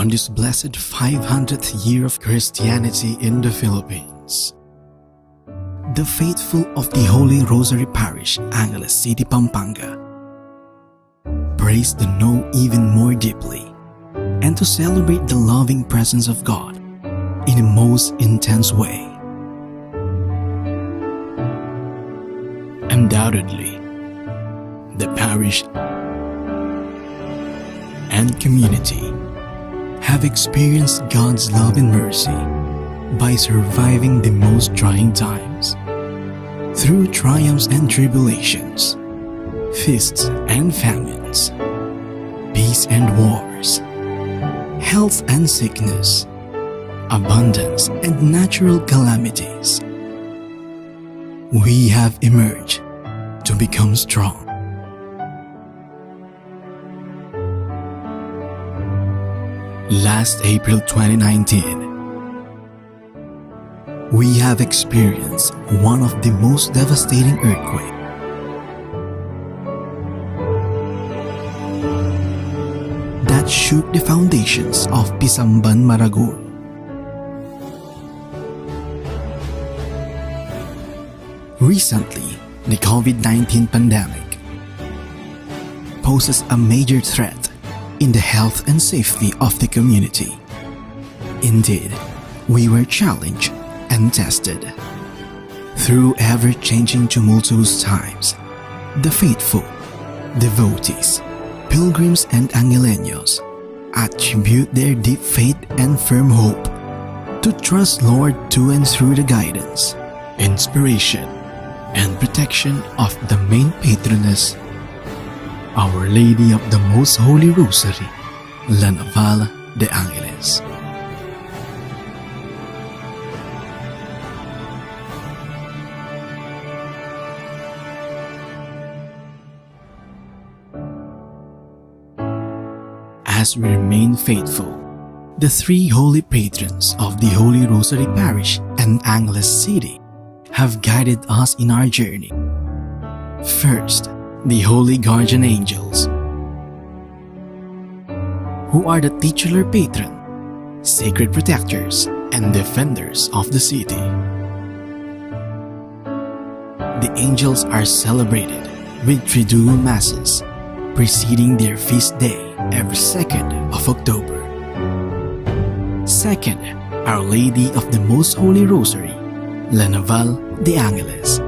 on this blessed 500th year of Christianity in the Philippines. The faithful of the Holy Rosary Parish, Angeles City, Pampanga, prays to know even more deeply and to celebrate the loving presence of God in a most intense way. Undoubtedly, the parish and community have experienced God's love and mercy by surviving the most trying times. Through triumphs and tribulations, feasts and famines, peace and wars, health and sickness, abundance and natural calamities, we have emerged to become strong. Last April 2019, we have experienced one of the most devastating earthquakes that shook the foundations of Pisamban, Maragon. Recently, the COVID-19 pandemic poses a major threat in the health and safety of the community. Indeed, we were challenged and tested. Through ever-changing tumultuous times, the faithful, devotees, pilgrims and Angeleños attribute their deep faith and firm hope to trust Lord to and through the guidance, inspiration, and protection of the main patroness, Our Lady of the Most Holy Rosary, La Naval de Angeles. As we remain faithful, the three holy patrons of the Holy Rosary Parish and Angeles City have guided us in our journey. First, the Holy Guardian Angels, who are the titular patron, sacred protectors, and defenders of the city. The angels are celebrated with Triduum Masses, preceding their feast day every 2nd of October. Second, Our Lady of the Most Holy Rosary, La Naval de Angeles.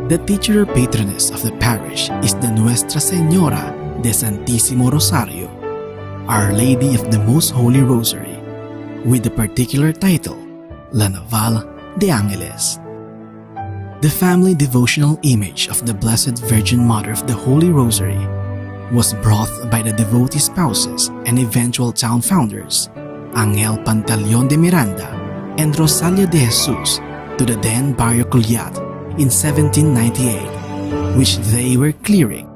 The titular patroness of the parish is the Nuestra Señora de Santísimo Rosario, Our Lady of the Most Holy Rosary, with the particular title, La Naval de Angeles. The family devotional image of the Blessed Virgin Mother of the Holy Rosary was brought by the devotee spouses and eventual town founders, Angel Pantaleon de Miranda and Rosalia de Jesus, to the then Barrio Culiat in 1798, which they were clearing,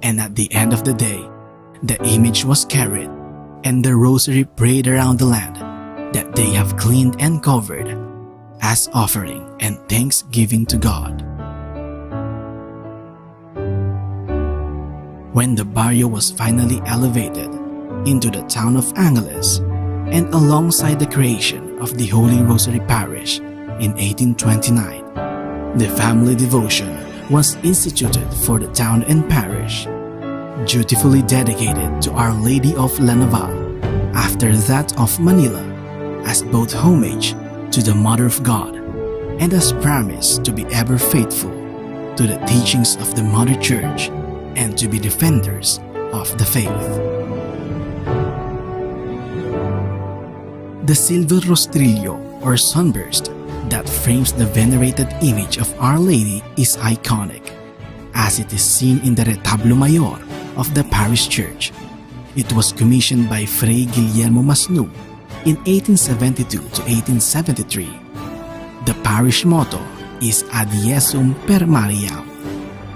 and at the end of the day, the image was carried and the rosary prayed around the land that they have cleaned and covered as offering and thanksgiving to God. When the barrio was finally elevated into the town of Angeles, and alongside the creation of the Holy Rosary Parish in 1829, the family devotion was instituted for the town and parish, dutifully dedicated to Our Lady of La Naval, after that of Manila, as both homage to the Mother of God and as promise to be ever faithful to the teachings of the Mother Church and to be defenders of the faith. The silver rostrillo or sunburst that frames the venerated image of Our Lady is iconic, as it is seen in the Retablo Mayor of the parish church. It was commissioned by Fray Guillermo Masnu in 1872 to 1873. The parish motto is Ad Jesum per Mariam,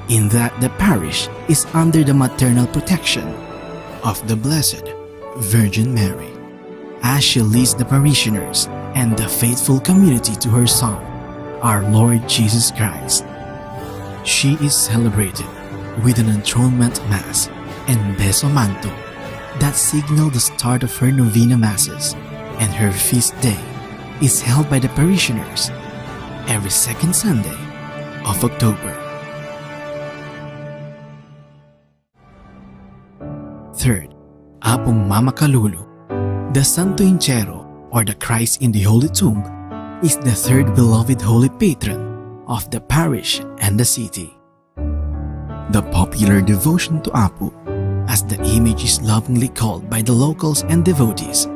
in that the parish is under the maternal protection of the Blessed Virgin Mary, as she leads the parishioners and the faithful community to her Son, our Lord Jesus Christ. She is celebrated with an enthronement mass and beso manto that signal the start of her novena masses, and her feast day is held by the parishioners every second Sunday of October. Third, Apong Mama Kalulu, the Santo Hinchero or the Christ in the Holy Tomb, is the third beloved holy patron of the parish and the city. The popular devotion to Apu, as the image is lovingly called by the locals and devotees,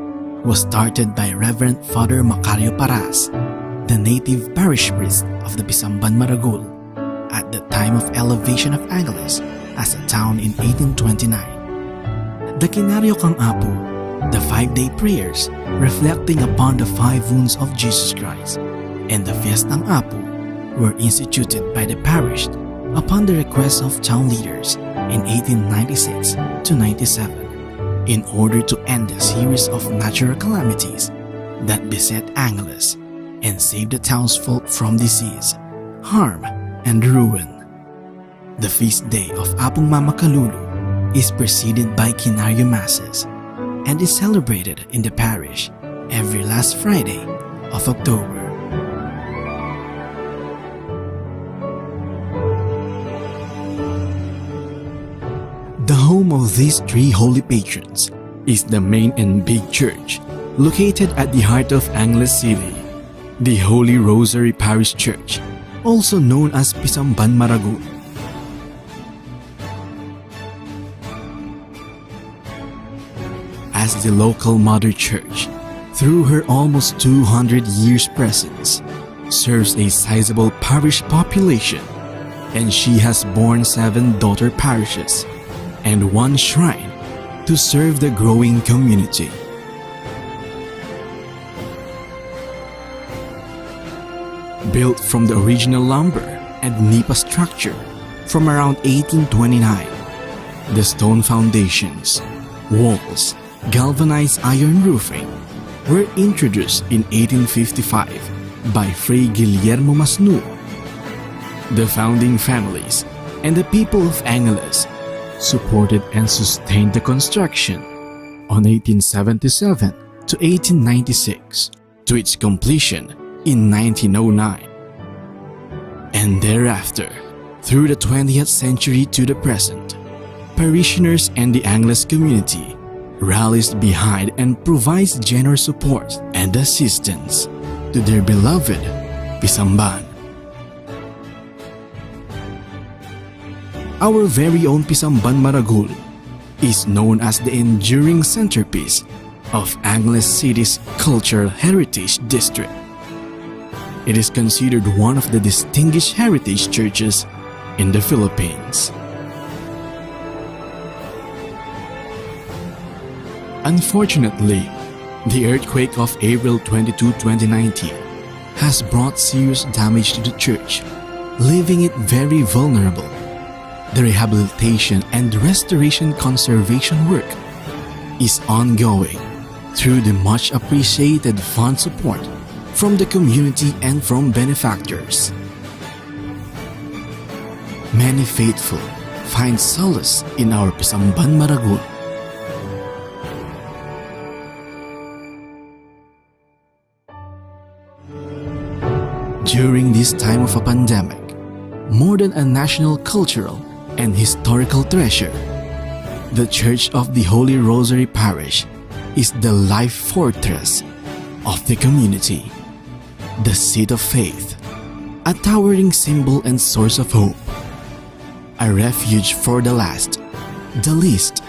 was started by Reverend Father Macario Paras, the native parish priest of the Pisamban Maragul, at the time of elevation of Angeles as a town in 1829. The Kinaryo kang Apu, the 5-day prayers reflecting upon the 5 wounds of Jesus Christ, and the Fiestang Apu were instituted by the parish upon the request of town leaders in 1896 to 97 in order to end the series of natural calamities that beset Angeles and save the townsfolk from disease, harm, and ruin. The feast day of Apong Mama Kalulu is preceded by Kinaryo Masses and is celebrated in the parish every last Friday of October. The home of these 3 holy patrons is the main and big church located at the heart of Angeles City, the Holy Rosary Parish Church, also known as Pisamban Maragul. As the local mother church, through her almost 200 years presence, serves a sizable parish population, and she has borne 7 daughter parishes and 1 shrine to serve the growing community. Built from the original lumber and nipa structure from around 1829, the stone foundations, walls, galvanized iron roofing were introduced in 1855 by Fray Guillermo Masnu. The founding families and the people of Angeles supported and sustained the construction on 1877 to 1896 to its completion in 1909. And thereafter, through the 20th century to the present, parishioners and the Angeles community rallies behind and provides generous support and assistance to their beloved Pisamban. Our very own Pisamban Maragul is known as the enduring centerpiece of Angeles City's Cultural Heritage District. It is considered one of the distinguished heritage churches in the Philippines. Unfortunately, the earthquake of April 22, 2019 has brought serious damage to the church, leaving it very vulnerable. The rehabilitation and restoration conservation work is ongoing through the much appreciated fund support from the community and from benefactors. Many faithful find solace in our Pisamban Maragul. During this time of a pandemic, more than a national cultural and historical treasure, the Church of the Holy Rosary Parish is the life fortress of the community, the seat of faith, a towering symbol and source of hope, a refuge for the last, the least,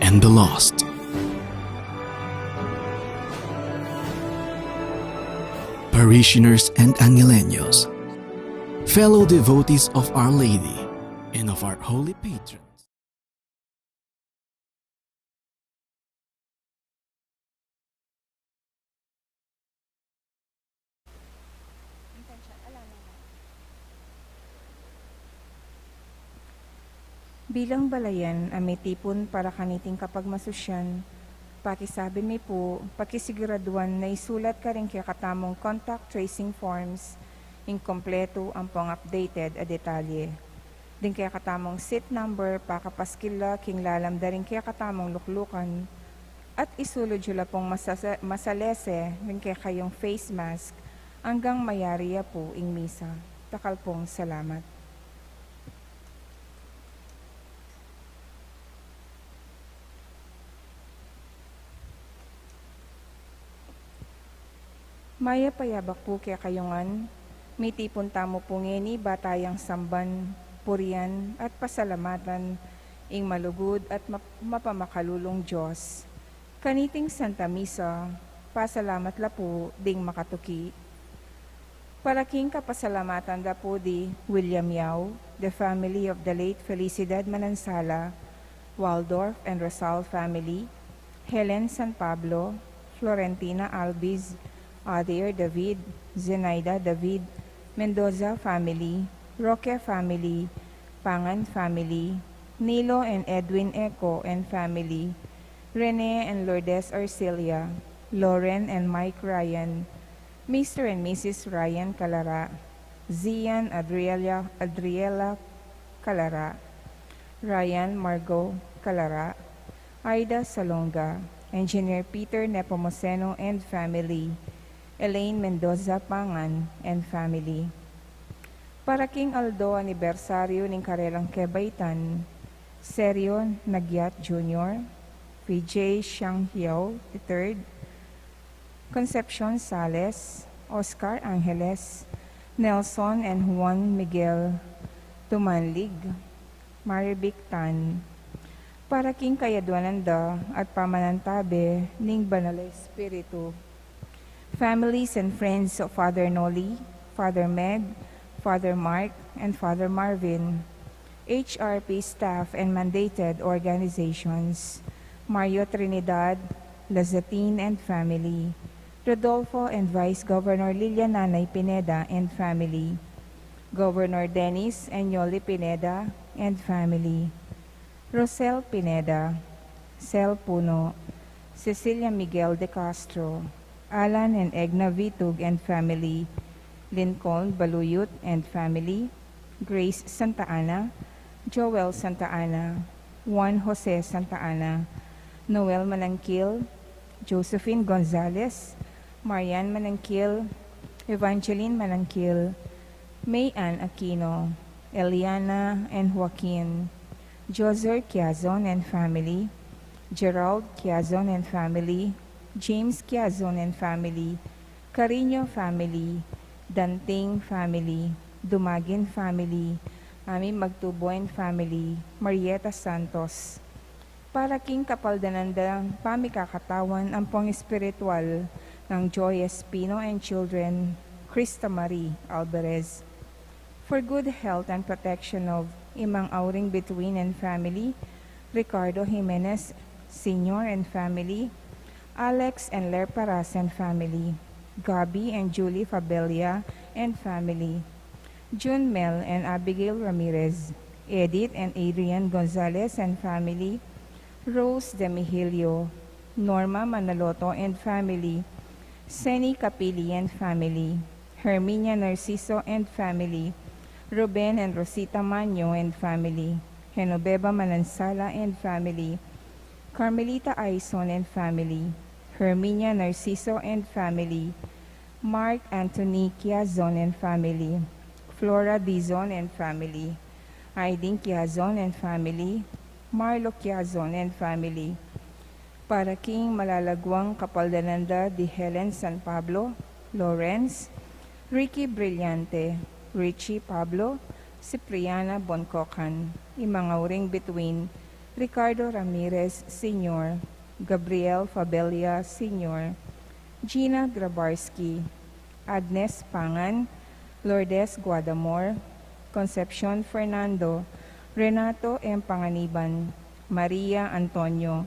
and the lost. Parishioners and Angeleños, fellow devotees of Our Lady and of our holy patrons. Bilang balayan, may tipon para kaniting kapag masusyan, pakisabi mi po, pakisiguraduan na isulat ka rin kaya katamong contact tracing forms, inkompleto ang pang-updated a detalye. Din kaya katamong seat number, pakapaskila, king lalamdaring kaya katamong luklukan, at isulod yula pong masalese, din kaya kayong face mask, hanggang mayariya po ing misa. Takal pong salamat. Maya payabak po kaya kayongan, may tipon tamo po ngeni batayang samban, purian at pasalamatan, ing malugod at mapamakalulong Diyos. Kaniting Santa Misa, pasalamat la po ding makatuki. Paraking kapasalamatan da po di William Yao, the family of the late Felicidad Manansala, Waldorf and Rosal family, Helen San Pablo, Florentina Albiz, Adair David, Zenaida David, Mendoza family, Roque family, Pangan family, Nilo and Edwin Eco and family, Rene and Lourdes Arcelia, Lauren and Mike Ryan, Mr. and Mrs. Ryan Calara, Zian Adriela Calara, Ryan Margot Calara, Aida Salonga, Engineer Peter Nepomuceno and family, Elaine Mendoza Pangan and family. Para King Aldo anibersaryo ng Karelang Kebaytan, Sergio Nagyat Jr., PJ Xianghiao III, Concepcion Sales, Oscar Angeles, Nelson and Juan Miguel Tumanlig, Maribic Tan, para King Kayadwananda at Pamanantabe ning Banal Espiritu, families and friends of Father Noli, Father Med, Father Mark, and Father Marvin, HRP staff and mandated organizations, Mario Trinidad, Lazatin and family, Rodolfo and Vice Governor Liliananay Pineda and family, Governor Dennis and Yoli Pineda and family, Rosel Pineda, Sel Puno, Cecilia Miguel de Castro, Alan and Egna Vitug and family, Lincoln Baluyut and family, Grace Santa Ana, Joel Santa Ana, Juan Jose Santa Ana, Noel Manangkil, Josephine Gonzalez, Marian Manangkil, Evangeline Manangkil, May Ann Aquino, Eliana and Joaquin, Joser Quiazon and family, Gerald Quiazon and family, James Quiazon and family, Carino family, Danting family, Dumagin family, Ami Magtuboy family, Marieta Santos. Para King Kapaldanandang pamikakatawan ang pong espiritual ng Joy Espino and children, Krista Marie Alvarez. For good health and protection of Imang Auring Between and family, Ricardo Jimenez Sr. and family, Alex and Ler Paras and family, Gabi and Julie Fabelia and family, June Mel and Abigail Ramirez, Edith and Adrian Gonzalez and family, Rose Demihilio, Norma Manaloto and family, Seni Capili and family, Herminia Narciso and family, Ruben and Rosita Manyo and family, Genoveva Manansala and family, Carmelita Aison and family, Herminia Narciso and family, Mark Anthony Quiazon and family, Flora Dizon and family, Aidin Quiazon and family, Marlo Quiazon and family, para King Malalagwang Kapaldananda di Helen San Pablo, Lawrence, Ricky Brillante, Richie Pablo, Cipriana Boncocan, Imangauring Between, Ricardo Ramirez Sr., Gabriel Fabelia Sr., Gina Grabarski, Agnes Pangan, Lourdes Guadamor, Concepcion Fernando, Renato M. Panganiban, Maria Antonio,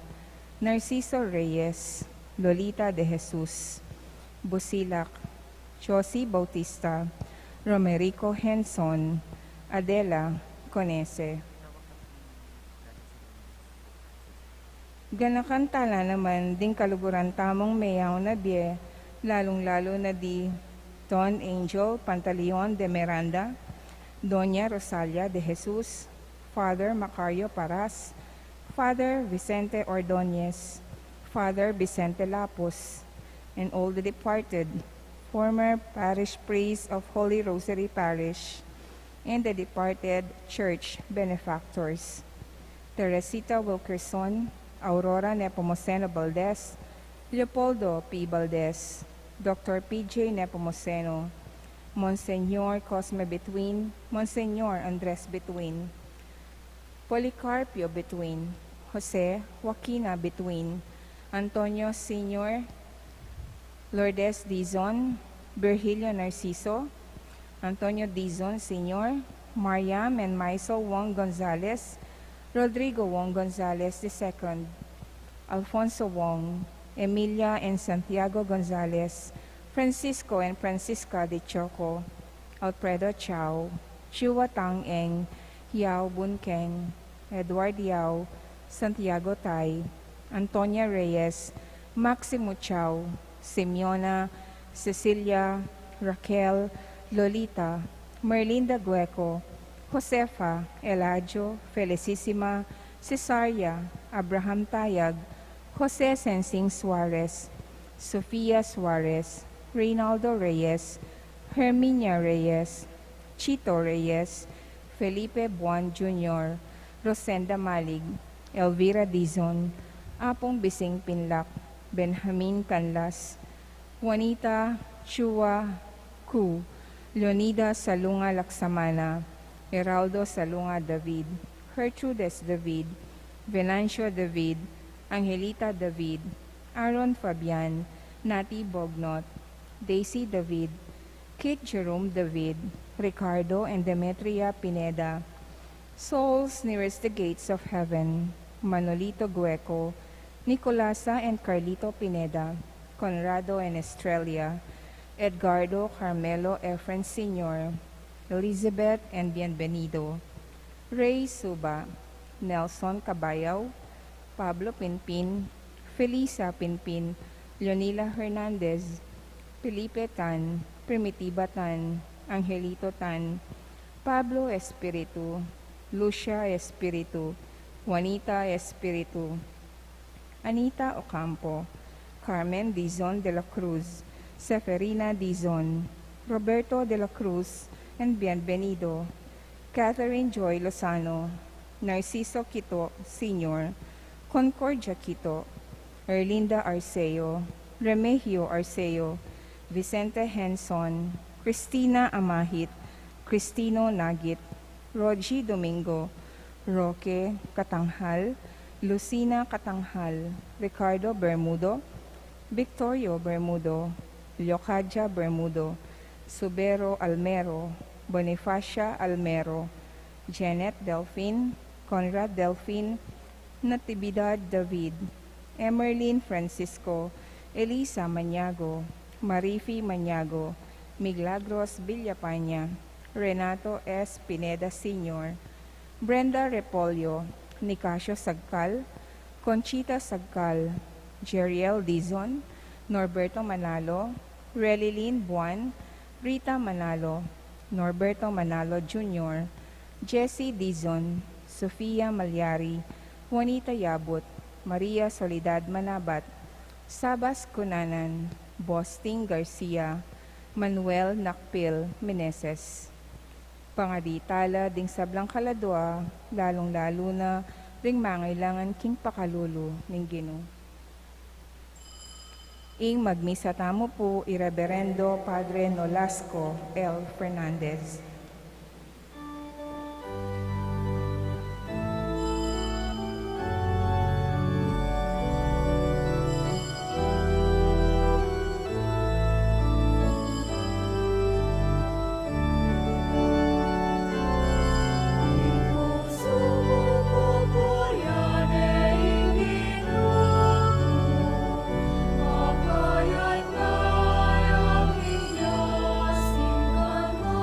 Narciso Reyes, Lolita de Jesus, Busilak, Josie Bautista, Romerico Henson, Adela Conese. Ganakantala naman ding kaluguran tamong mayaw na biye, lalong-lalo na di Don Angel Pantaleon de Miranda, Doña Rosalia de Jesus, Father Macario Paras, Father Vicente Ordonez, Father Vicente Lapus, and all the departed, former parish priests of Holy Rosary Parish, and the departed church benefactors. Teresita Wilkerson, Aurora Nepomuceno Valdez, Leopoldo P. Valdez, Dr. P.J. Nepomuceno, Monsignor Cosme Between, Monsignor Andres Between, Policarpio Between, Jose Joaquina Between, Antonio Sr. Lourdes Dizon, Virgilio Narciso, Antonio Dizon Sr., Mariam and Maisel Wong Gonzalez, Rodrigo Wong Gonzalez II, Alfonso Wong, Emilia and Santiago Gonzalez, Francisco and Francisca de Choco, Alfredo Chao, Chua Tang Eng, Yao Bunkeng, Edward Yao, Santiago Tai, Antonia Reyes, Maximo Chao, Simeona, Cecilia, Raquel, Lolita, Merlinda Gueco, Josefa, Eladio, Felicissima, Cesaria, Abraham Tayag, Jose Sensing Suarez, Sofia Suarez, Reynaldo Reyes, Herminia Reyes, Chito Reyes, Felipe Buan Jr., Rosenda Malig, Elvira Dizon, Apong Bising Pinlak, Benjamin Canlas, Juanita Chua Ku, Leonida Salunga Laksamana, Heraldo Salunga David, Gertrudes David, Venancio David, Angelita David, Aaron Fabian, Nati Bognot, Daisy David, Kate Jerome David, Ricardo and Demetria Pineda, souls nearest the gates of heaven, Manolito Gueco, Nicolasa and Carlito Pineda, Conrado and Estrella, Edgardo Carmelo Efren Sr., Elizabeth and Bienvenido, Ray Suba, Nelson Cabayaw, Pablo Pinpin, Felisa Pinpin, Leonila Hernandez, Felipe Tan, Primitiva Tan, Angelito Tan, Pablo Espiritu, Lucia Espiritu, Juanita Espiritu, Anita Ocampo, Carmen Dizon de la Cruz, Seferina Dizon, Roberto de la Cruz, and Bienvenido, Catherine Joy Lozano, Narciso Quito Sr., Concordia Quito, Erlinda Arceo, Remigio Arceo, Vicente Henson, Cristina Amahit, Cristino Nagit, Rogie Domingo, Roque Katanghal, Lucina Katanghal, Ricardo Bermudo, Victorio Bermudo, Leocadia Bermudo, Subero Almero, Bonifacia Almero, Janet Delfin, Conrad Delfin, Natividad David, Emerlyn Francisco, Elisa Maniago, Marifi Maniago, Milagros Villapaña, Renato S. Pineda Sr., Brenda Repolyo, Nicasio Sagcal, Conchita Sagcal, Jeriel Dizon, Norberto Manalo, Relilyn Buan, Rita Manalo, Norberto Manalo Jr., Jessie Dizon, Sofia Malyari, Juanita Yabut, Maria Soledad Manabat, Sabas Cunanan, Bosting Garcia, Manuel Nakpil Meneses. Pangaditala ding sablang kaladwa, lalong-lalo na ding mangailangan king pakalulu ning Ginoo. Ing magmisa tamo po, Ireverendo Padre Nolasco L. Fernandez. Pagkayan na ang Diyos, tingkan mo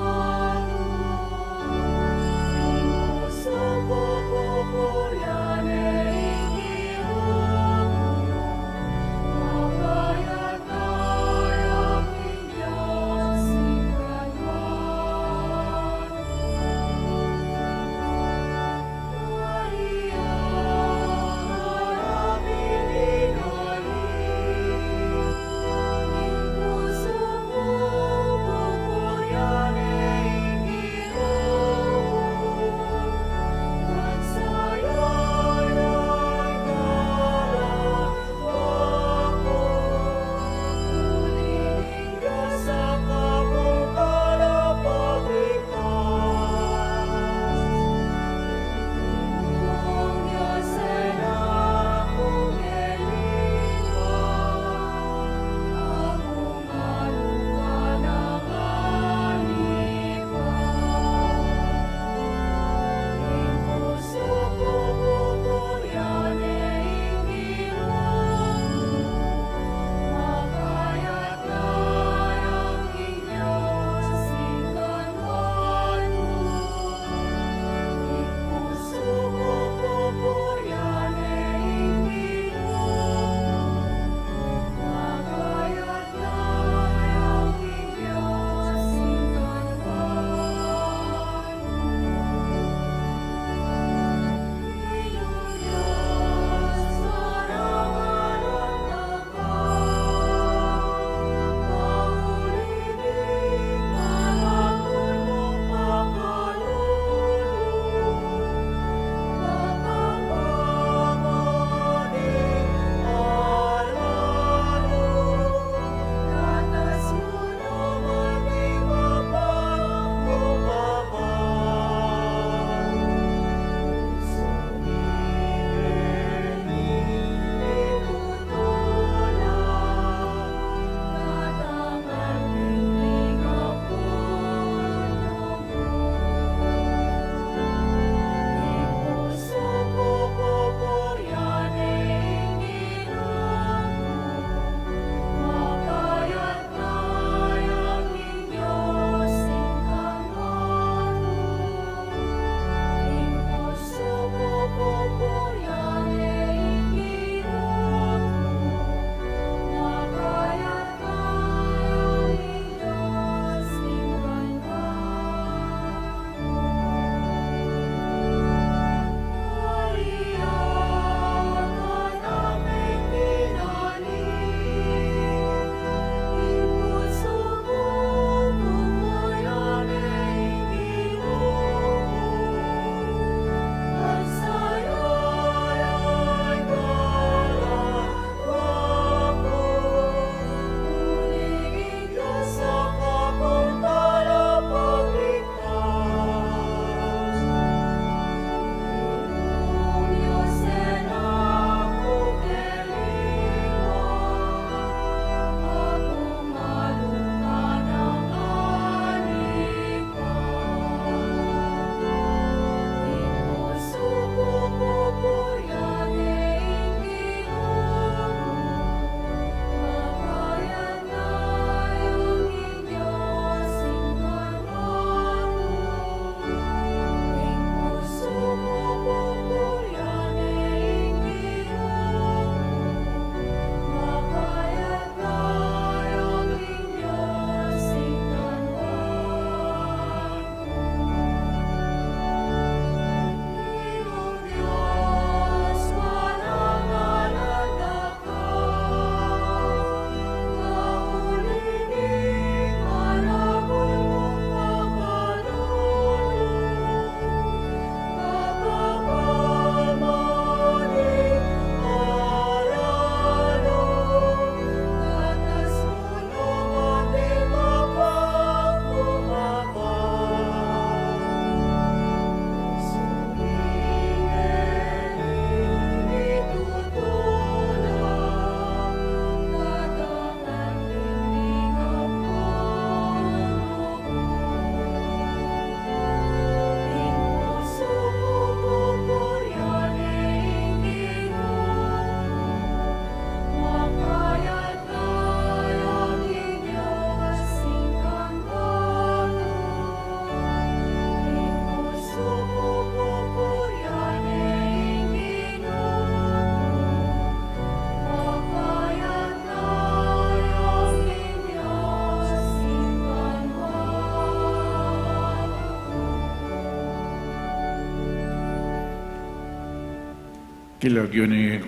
Kilagyo ni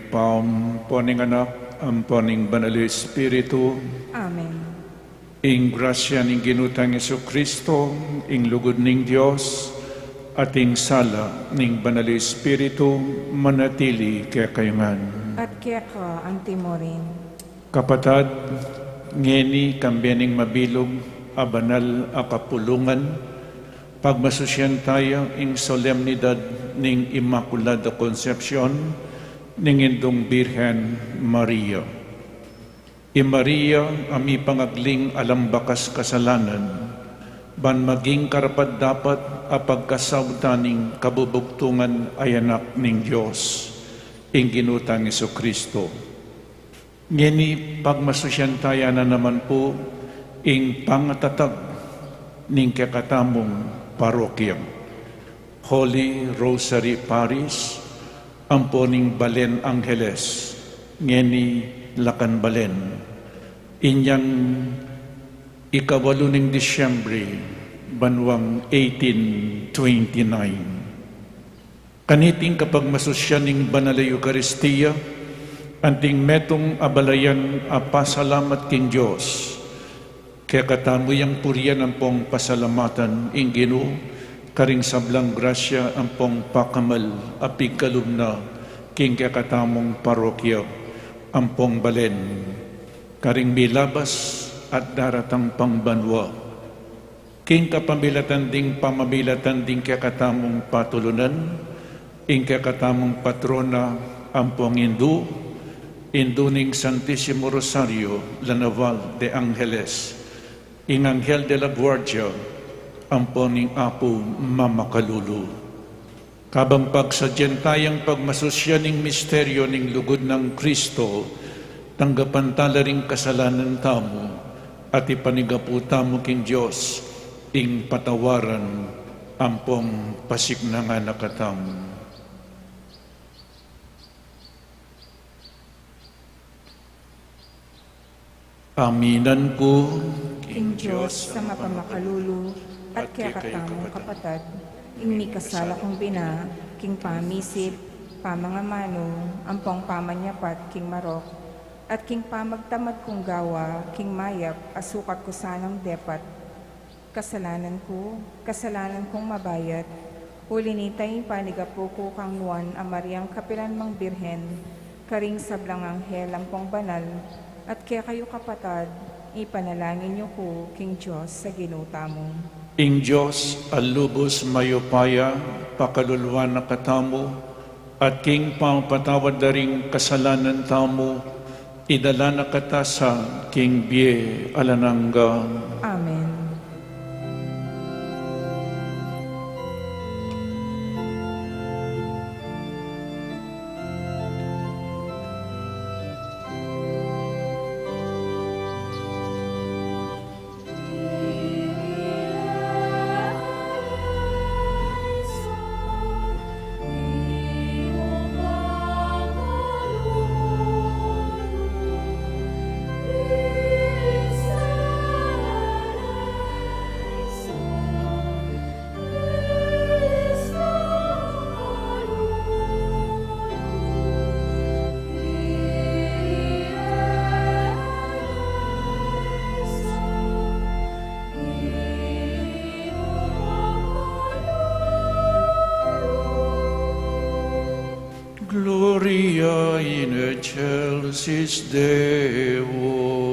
poning anak, ang poning banal Espiritu, Amen. ing grasya ning ginutang Yesu Kristo, ing lugod ning Dios, at ing sala ning banal Espiritu, manatili kaya kayungan. At kaya ka ang timorin. Kapatad, ngeni kambianing mabilog, abanal a kapulungan, pagmasusyan tayo ing solemnidad ning Immaculada Concepcion ning Indong Birhen Maria. Maria, ami pangagling alambakas kasalanan, ban maging karapat dapat a pagkasawtaning kabubugtungan ay anak ning Dios, ing ginutang Hesus Kristo. Ngeni pagmasusyan tayo na naman po ing pangatatag ning kakatamong parokya. Holy Rosary Parish, amponing Balen Angeles, ngeni Lacan Balen. Inyang ikawalo ning Disyembre, banwang 1829. Kaniting kapag masusyan ning banal na Eucharistia, anting metong abalayan a pasalamat king Diyos. Kaya katamuyang purian ang pong pasalamatan ing Ginoo, karing sablang grasya ang pong pakamal apig kalumna king kakatamong parokya ang pong Balen, karing milabas at daratang pangbanwa. King kapamilatan ding pamamilatan ding kakatamong patulunan, ing kakatamong patrona ang pong Induning Santissimo Rosario, La Naval de Angeles, ing Angel de la Guardia, ang poning Apo Mamakalulu. Kabang pagsadyan tayang pagmasusyan ning misteryo ning lugod ng Kristo, tanggapan tala ring kasalanan tamo, at ipanigapu tamo king Diyos, ing patawaran ang pong pasignangan na katamo. Aminan ko, King Diyos sa mapamakalulu at kaya katamong kapatad, ing mikasala kong bina, king pamisip, pamangamano, ampong pamanyapat, king marok, at king pamagtamad kong gawa, king mayap, asukat ko sanang depat. Kasalanan kong mabayat, huli nitay panigapo ko kang nuan a Mariang Kapilan Mang Birhen, karing sablang anghel ampong banal, at kaya kayo kapatad, ipanalangin niyo ko, King Diyos, sa ginuta mo. ing Diyos alubos mayupaya, pakaluluan na katamo, at king pangpatawad na ring kasalanan tamo, idala na kata sa king bie alanangga. Amen. Gloria in excelsis Deo.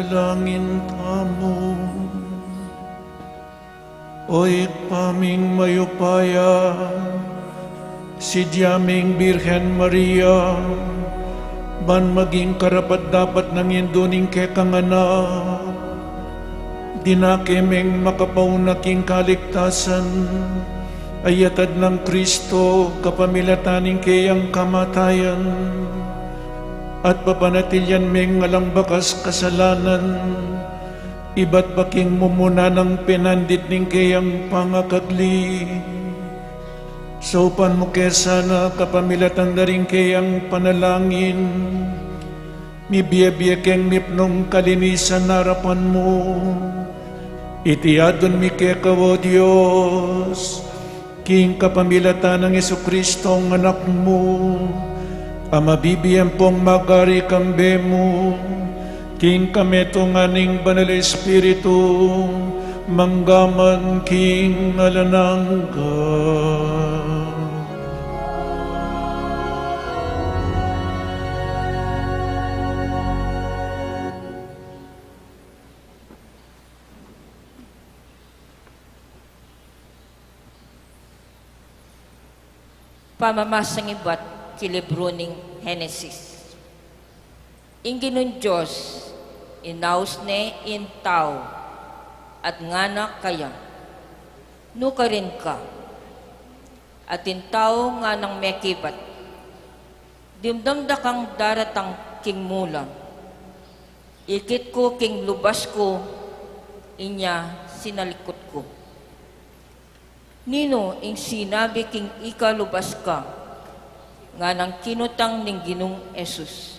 manalangin tamo. Oy paming mayupaya, si Diyaming Birhen Maria, ban maging karapat dapat ng induning kekanganak, dinakemeng makapaunaking kaligtasan, ayatad ng Kristo kapamilataning kayang kamatayan, at papanatilyan meng alang bakas kasalanan, iba't baking mumuna ng pinandit ning kayang pangakagli. So upan mo kesana kapamilatan na rin kayang panalangin, mibiya-biya keng nipnong kalinisan narapan mo, itiadon mi kekawo Diyos, king kapamilatan ng Jesucristo ang anak mo, amabibiyan pong magari kambe mo, king kameto nganing banal Espiritu, manggaman king alanangga. Pamamasang iba't kilibro ning Henesis. Inginon Diyos, inaus ne in tao, at ngana kaya, nuka rin ka, at in tao nga nang mekibat, dimdamda kang daratang king mula, ikit ko king lubas ko, inya sinalikot ko. Nino ing sinabi king ikalubas ka, nga nang kinutang ning Ginong Esus.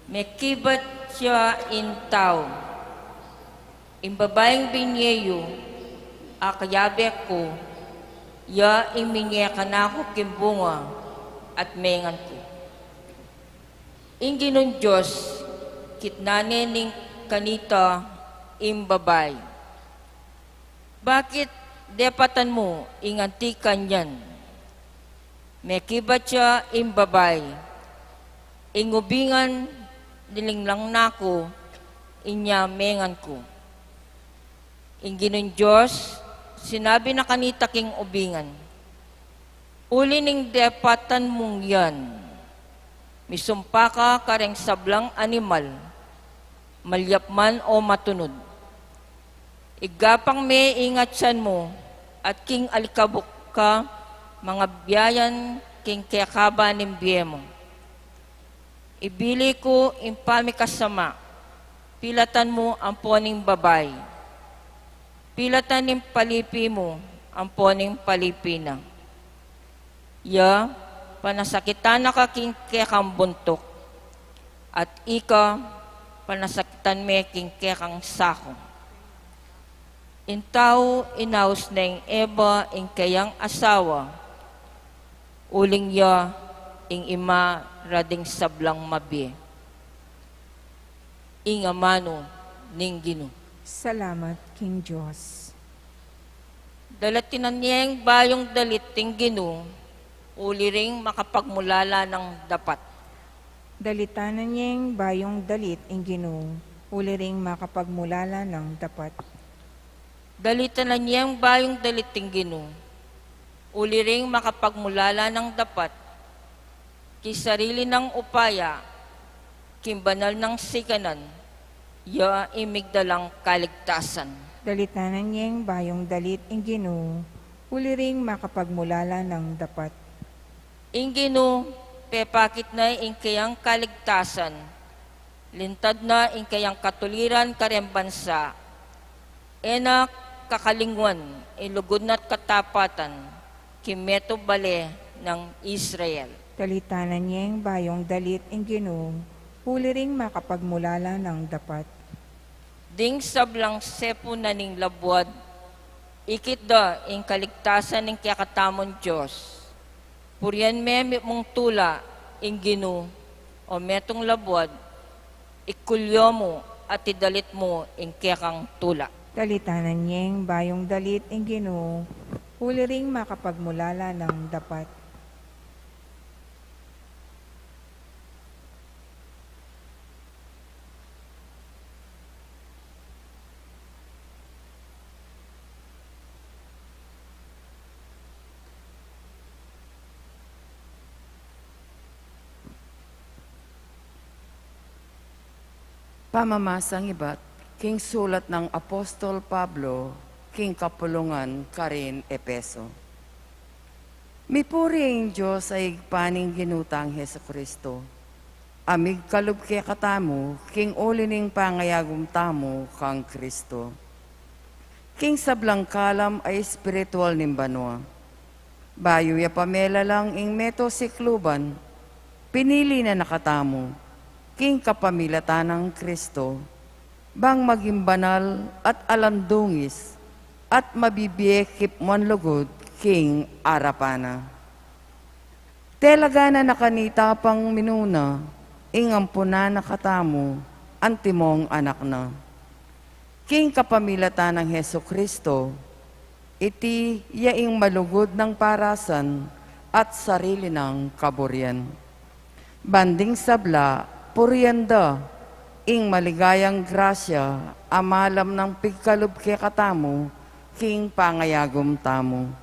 Mekibat siya in tao, in babaeng binyeyo, akayabe ko, ya iminye kanako kimbunga, at mengan ko. In Ginong Diyos, kitnane ning kanita in babay. Bakit depatan mo ingantikan yan? Mekibat siya imbabay, ingubingan nilinglang nako, inya mengan ko. Inginon Diyos, sinabi na kanita king ubingan, uli ning depatan mong yan, misumpa ka kareng sablang animal, malyapman o matunod. Igapang me ingat siyan mo, at king alikabok ka, mga biyayan king kayakaba ng biye mo. Ibili ko impami kasama, pilatan mo ang poning babay. Pilatan ng palipi mo ang poning palipina. Ya, panasakitan na ka king kayakang buntok, at ika panasakitan me king kayakang sako. Intaw inaus neng Eva ing kayang asawa, uling ya ing ima rading sablang mabi. Ing amano ning Gino. Salamat, King Diyos. Dalatinan niyang bayong dalit ting Gino, uli ring makapagmulala ng dapat. Dalitanan niyang bayong dalit ing Ginoo, uli ring makapagmulala ng dapat. Dalitanan niyang bayong dalit ting Gino, uli ring makapagmulala ng dapat, kisarili ng upaya, kimbanal ng sikanan, ya imigdalang kaligtasan. Dalitanan niyang bayong dalit ing Ginoo, uli ring makapagmulala ng dapat. Ing Gino, pepakit na ing kayang kaligtasan, lintad na ing kayang katuliran karembansa, enak kakalingwan, ilugod na't katapatan, kimeto bale ng Israel. Dalitanan niyang bayong dalit ing Ginoo, uli ring makapagmulala ng dapat. Ding sablang sepo na ning labwad, ikit da ing kaligtasan ning kakatamon Diyos. Purian me mong tula ing Ginoo, o metong labwad, ikulyo mo at idalit mo ing kakang tula. Dalitanan niyang bayong dalit ing Ginoo, uli ring makapagmulala ng dapat. Pamamasang iba't king sulat ng Apostol Pablo, king kapulungan Karin Epeso. Mipuring Diyos ay paning ginutang Heso Kristo. Amig kalub kaya katamu, king ulining pangayagum tamu kang Kristo. King sablang kalam ay spiritual nimbanwa. Bayo ya pamela lang ing meto sikluban, pinili na nakatamu, king kapamilatan ng Kristo, bang maging banal at alandungis, at mabibiyekip mon lugod, king arapana. Telaga na nakanita pang minuna, ingampuna nakatamu, antimong anak na. King kapamilatan ng Heso Kristo, iti yaing malugod ng parasan at sarili ng kaburian. Banding sabla, puryanda, ing maligayang grasya, amalam ng pigkalub ke katamu, king pangayagom tamu,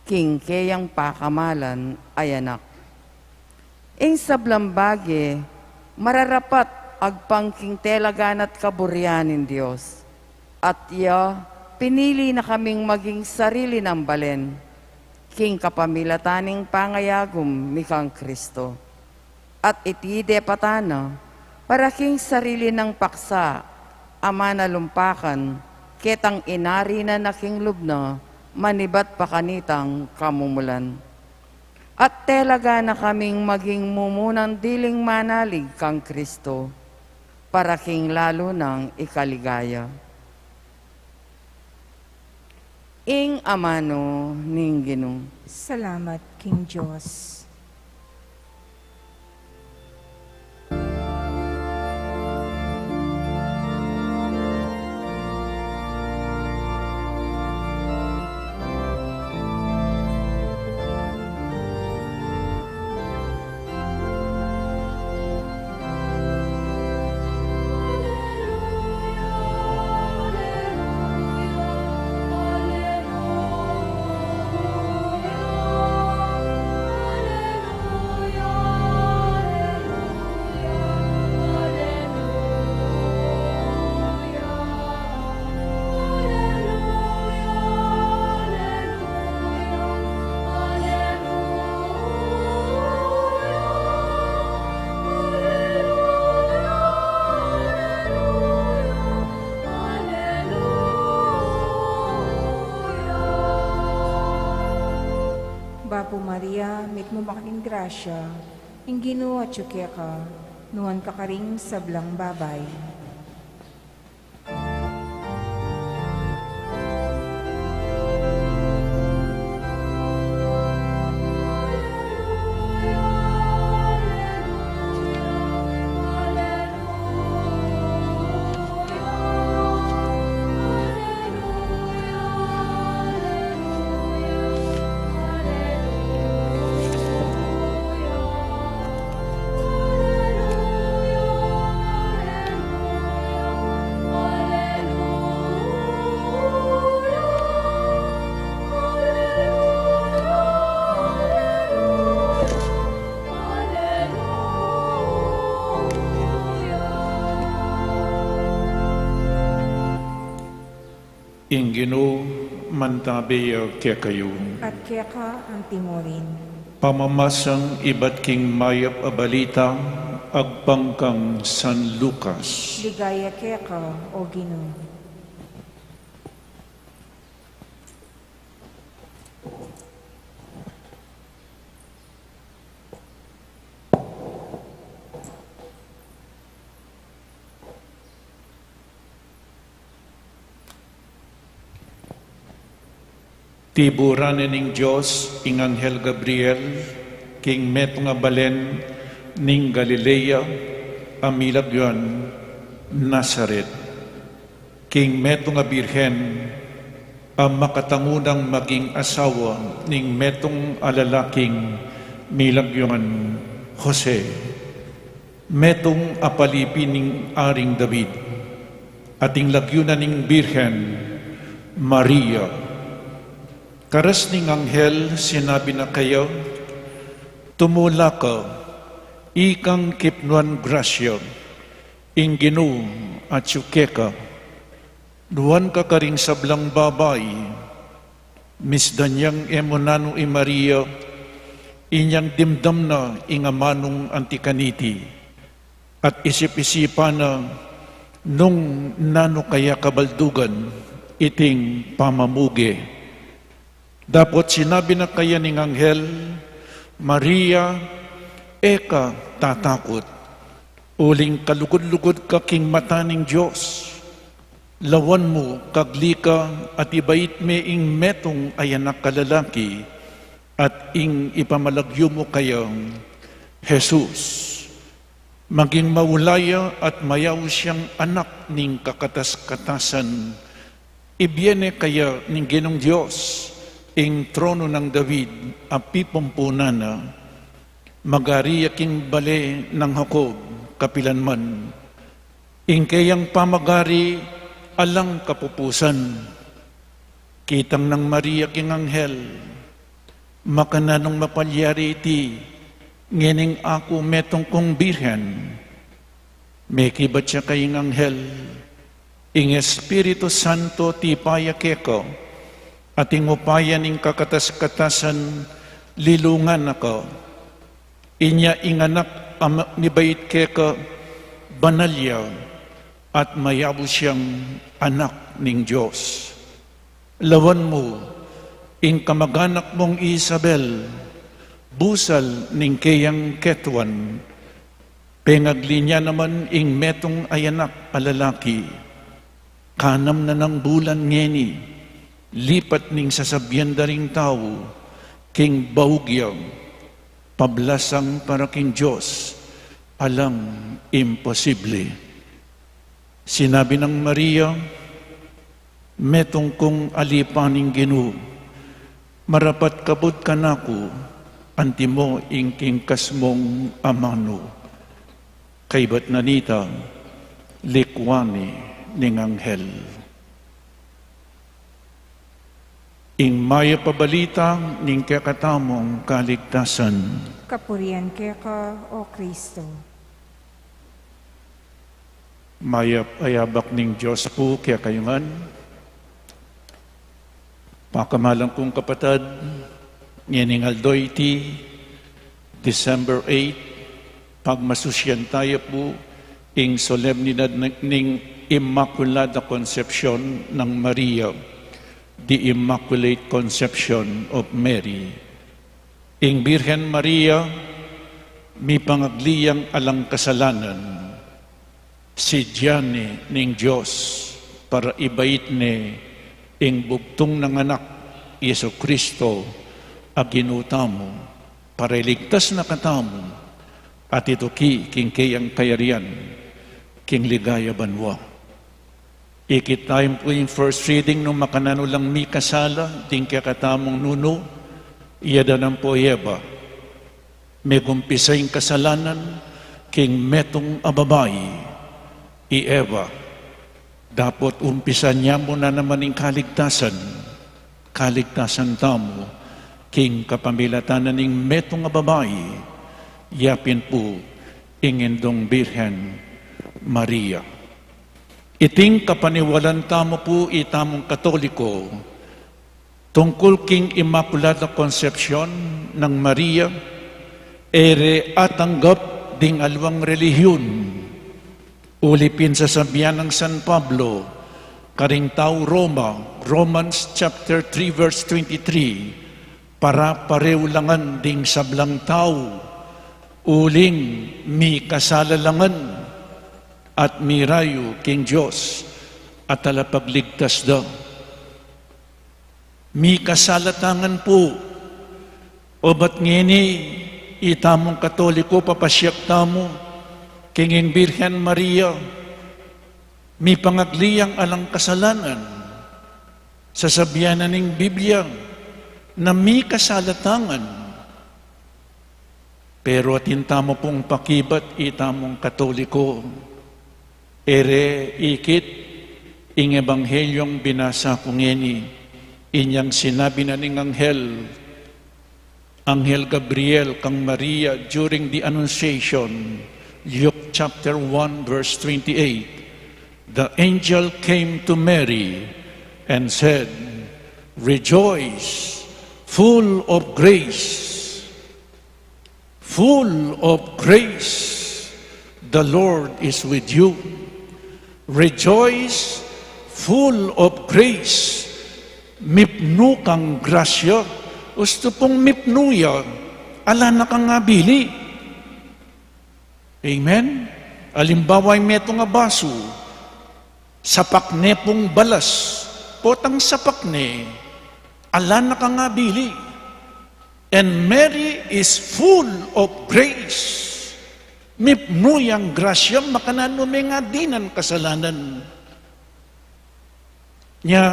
king kayang pakamalan ay anak. Ing sablambage, mararapat agpangking telagan at kaburianin Diyos, at iya pinili na kaming maging sarili ng balen, king kapamilataning pangayagom mikang Kristo. At iti depatana, para king sarili ng paksa, ama na lumpakan, ketang inari na naking lubna, manibat pa kanitang kamumulan. At telaga na kaming maging mumunang diling manalig kang Kristo, para king lalo ng ikaligaya. Ing amano ning Ginoo. Salamat, King Diyos. Bapo Maria, mit mo makaking grasya, ing Ginoo at yuke ka, nuwan ka karing sablang babay. Ingino mantabeya kaya kayo. At kaya ka ang timurin. Pamamasang iba't king mayap a balita, agpangkang San Lucas. Ligaya kaya ka, o Ginoo. Tiburanin ning Diyos, ing Anghel Gabriel, king met nga balen, ning Galilea, amilab yun, Nazaret. King meto nga birhen, ang makatangunang maging asawa, ning metong alalaking milab yun, Jose. Metong apalipi ning Aring David, ating lagyunan ning birhen, Maria. Karas ning anghel, sinabi na kayo, tumula ka, ikang kipnuan grasya, Inginu at Chukeka, duwan ka karing sablang babay, misdanyang emonano i Maria, inyang dimdam na ingamanong antikaniti, at isip-isipa na nung nano kaya kabaldugan, iting pamamuge. Dapat sinabi na kaya ning anghel, Maria, eka tatakot, uling kalugod-lugod ka king mata ning Diyos, lawan mo kaglika at ibait me ing metong ayanak kalalaki, at ing ipamalagyo mo kayang Jesus. Maging maulaya at mayaw siyang anak ning kakatas-katasan, ibiene kaya ning Ginong Diyos, ing trono ng David, api pampunana, magari king bale ng Jacob, kapilanman, ing kayang pamagari, alang kapupusan, kitang ng Maria king anghel, makananong mapalyari iti, ngening ako metong kong birhen, may kibat siya kayong anghel, ing Espiritu Santo ti payakeko, at ing upayan ing kakatas-katasan, lilungan ako, inya inganak ni bait keka, banalya, at mayabo siyang anak ning Diyos. Lawan mo, ing kamag-anak mong Isabel, busal ning kayang ketwan, pengaglinya naman ing metong ayanak alalaki, kanam na ng bulan ngeni, lipat ning sasabyan daring tao, king baugyang, pablasang para king Diyos, alang imposible. Sinabi ng Maria, metong kong alipaning Ginoo, marapat kabod ka nako, anti mo ingkingkas mong amano. Kaybat nanita, likwani ning anghel. Ing maya pabalita ning kakatamong kaligtasan. Kapurian ka, O Kristo. Maya ayabak ning Diyos po kaya kayungan. Pakamalang kong kapatad, ngening aldoy ti December 8, pagmasusyan tayo po ing solemnidad ning Immaculada Conception ng Maria, the Immaculate Conception of Mary. Ing Birhen Maria, mi pangagliyang alang kasalanan, si Diane ning Diyos, para ibait ni ing bugtong ng anak, Yesu Kristo, aginutamo, para iligtas na katamo, at ito king kayang kayarian, king ligaya banwa. Ikitayim po yung first reading nung makanano lang mi kasala, ting kakatamong nuno, iyada ng poyeba. May gumpisay kasalanan, king metong ababay, i Eva. Dapat umpisan niya mo na naman yung kaligtasan tamo, king kapamilatanan ng metong ababay, yapin po, ingindong Birhen Maria. Iting kapaniwalan tamo po itamong Katoliko tungkol king Immaculada Conception ng Maria, ere atanggap ding alwang relihiyon, ulipin sa sabihan ng San Pablo, karing tao Roma, Romans chapter 3 verse 23, para pareulangan ding sablang tao, uling mi kasalalangan, at mirayo king Diyos at talapagligtas daw. Mi kasalatangan po, o ba't ngini itamong Katoliko papasyak tamo, kinging Birhen Maria, mi pangagliyang alang kasalanan, sasabihan na ning Biblia na mi kasalatangan, pero atintamo pong pakibat itamong Katoliko, ere ikit ing ebanghelyong binasa ko ngeni, inyang sinabi na ning Anghel Gabriel kang Maria during the Annunciation, Luke chapter 1, verse 28. The angel came to Mary and said, "Rejoice, full of grace, full of grace, the Lord is with you. Rejoice, full of grace, mipno kang grasya." Gusto pong mipnuya, ala na kang ngabili. Amen? Alimbawa, meto nga baso, sapakne pong balas, potang sapakne, ala na kang ngabili. And Mary is full of grace. Mipnuyang grasya, makanano may nga dinan kasalanan. Nya,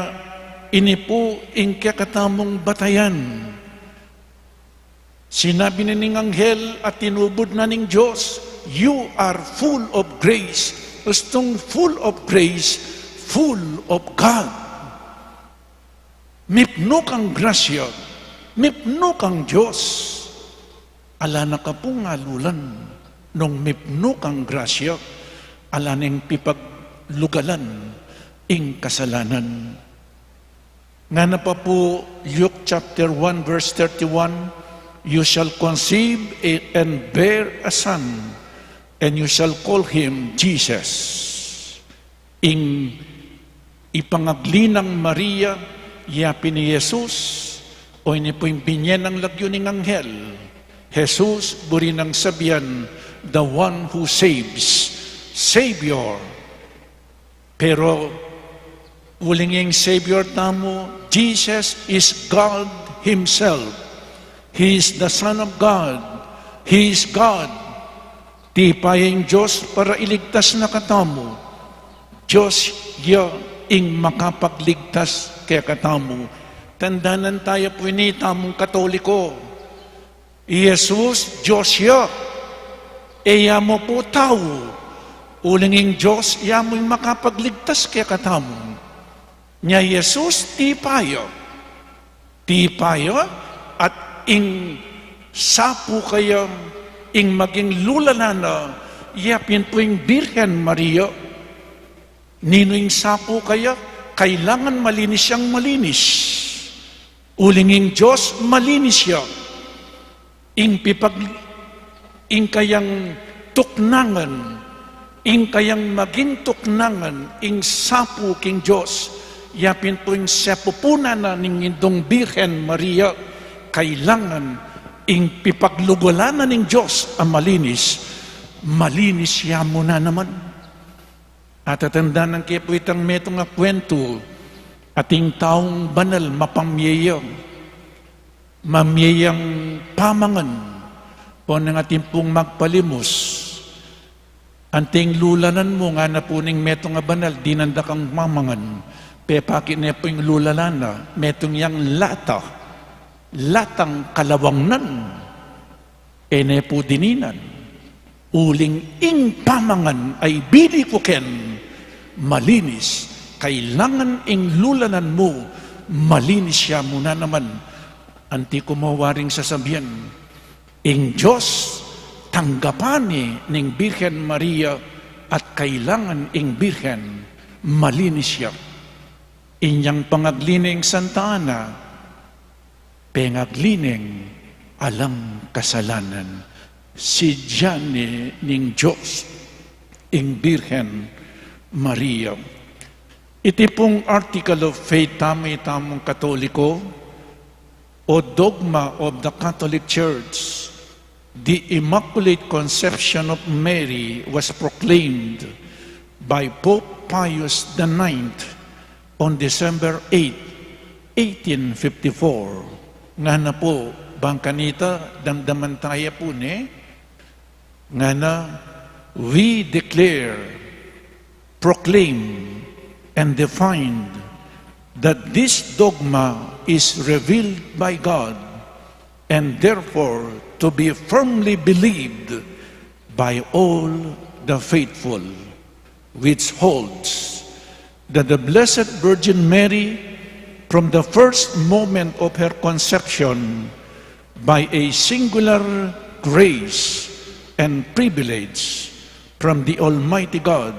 ini po ingkya katamong batayan. Sinabi na ning anghel at tinubod na ning Diyos, you are full of grace. Gustong full of grace, full of God. Mipno kang grasya, mipno kang Diyos. Ala na ka pong alulan, nung mipno kang grasya, ala ning pipaglugalan, ing kasalanan. Nga na pa po, Luke chapter 1, verse 31, you shall conceive and bear a son, and you shall call him Jesus. Ing ipangagli ng Maria, yapi ni Jesus, o ini po yung binyan ng lagyo ng anghel. Jesus, buri ng sabihan, the one who saves, Savior. Pero, uling yung Savior tamo, Jesus is God Himself. He is the Son of God. He is God. Ti payeng Diyos para iligtas na katamo. Diyos ya ing makapagligtas kaya katamo. Tandanan tayo po ini tamong Katoliko. Jesus, Diyos ya. Eya mo po tao. Ulinging Diyos, ya mo'y makapagligtas kaya katamo. Nya Jesus, ti payo. Ti payo at ing sapu kayo, ing maging lulalana, yapin po yung Birhen Maria. Nino yung sapu kayo, kailangan malinis siyang malinis. Ulinging Diyos, malinis siya. Ing kayang tuknangan, ing kayang maging tuknangan, ing sapu king Diyos, yapin po yung sepupuna na ning indong Birhen Maria, kailangan ing pipaglugulanan ng Diyos ang malinis, malinis siya mo na naman. At tatandaan ng kipuitang metong nga kwento, ating taong banal mapamyayang, mamyayang pamangan, o nang ating pong magpalimos, anting lulanan mo nga na po ning metong nga banal, dinanda kang mamangan, pepaki na po yung lulalana, metong yang lata, latang kalawangnan, ene po dininan, uling ing pamangan ay bili ko ken, malinis, kailangan ing lulanan mo, malinis siya muna naman. Anti ko mawaring sasabihan, ing Diyos, tanggapani ning Birhen Maria, at kailangan ing Birhen, malinis siya. Inyang pangaglining Santa Ana, pengaglining alang kasalanan, si Diyan ning Diyos, ing Birhen Maria. Iti pong article of faith tamang Katoliko, o dogma of the Catholic Church, the Immaculate Conception of Mary was proclaimed by Pope Pius IX on December 8, 1854. Nga na po, bangkanita, damdaman tayo po nga na, we declare, proclaim, and define that this dogma is revealed by God and therefore to be firmly believed by all the faithful, which holds that the Blessed Virgin Mary, from the first moment of her conception, by a singular grace and privilege, from the Almighty God,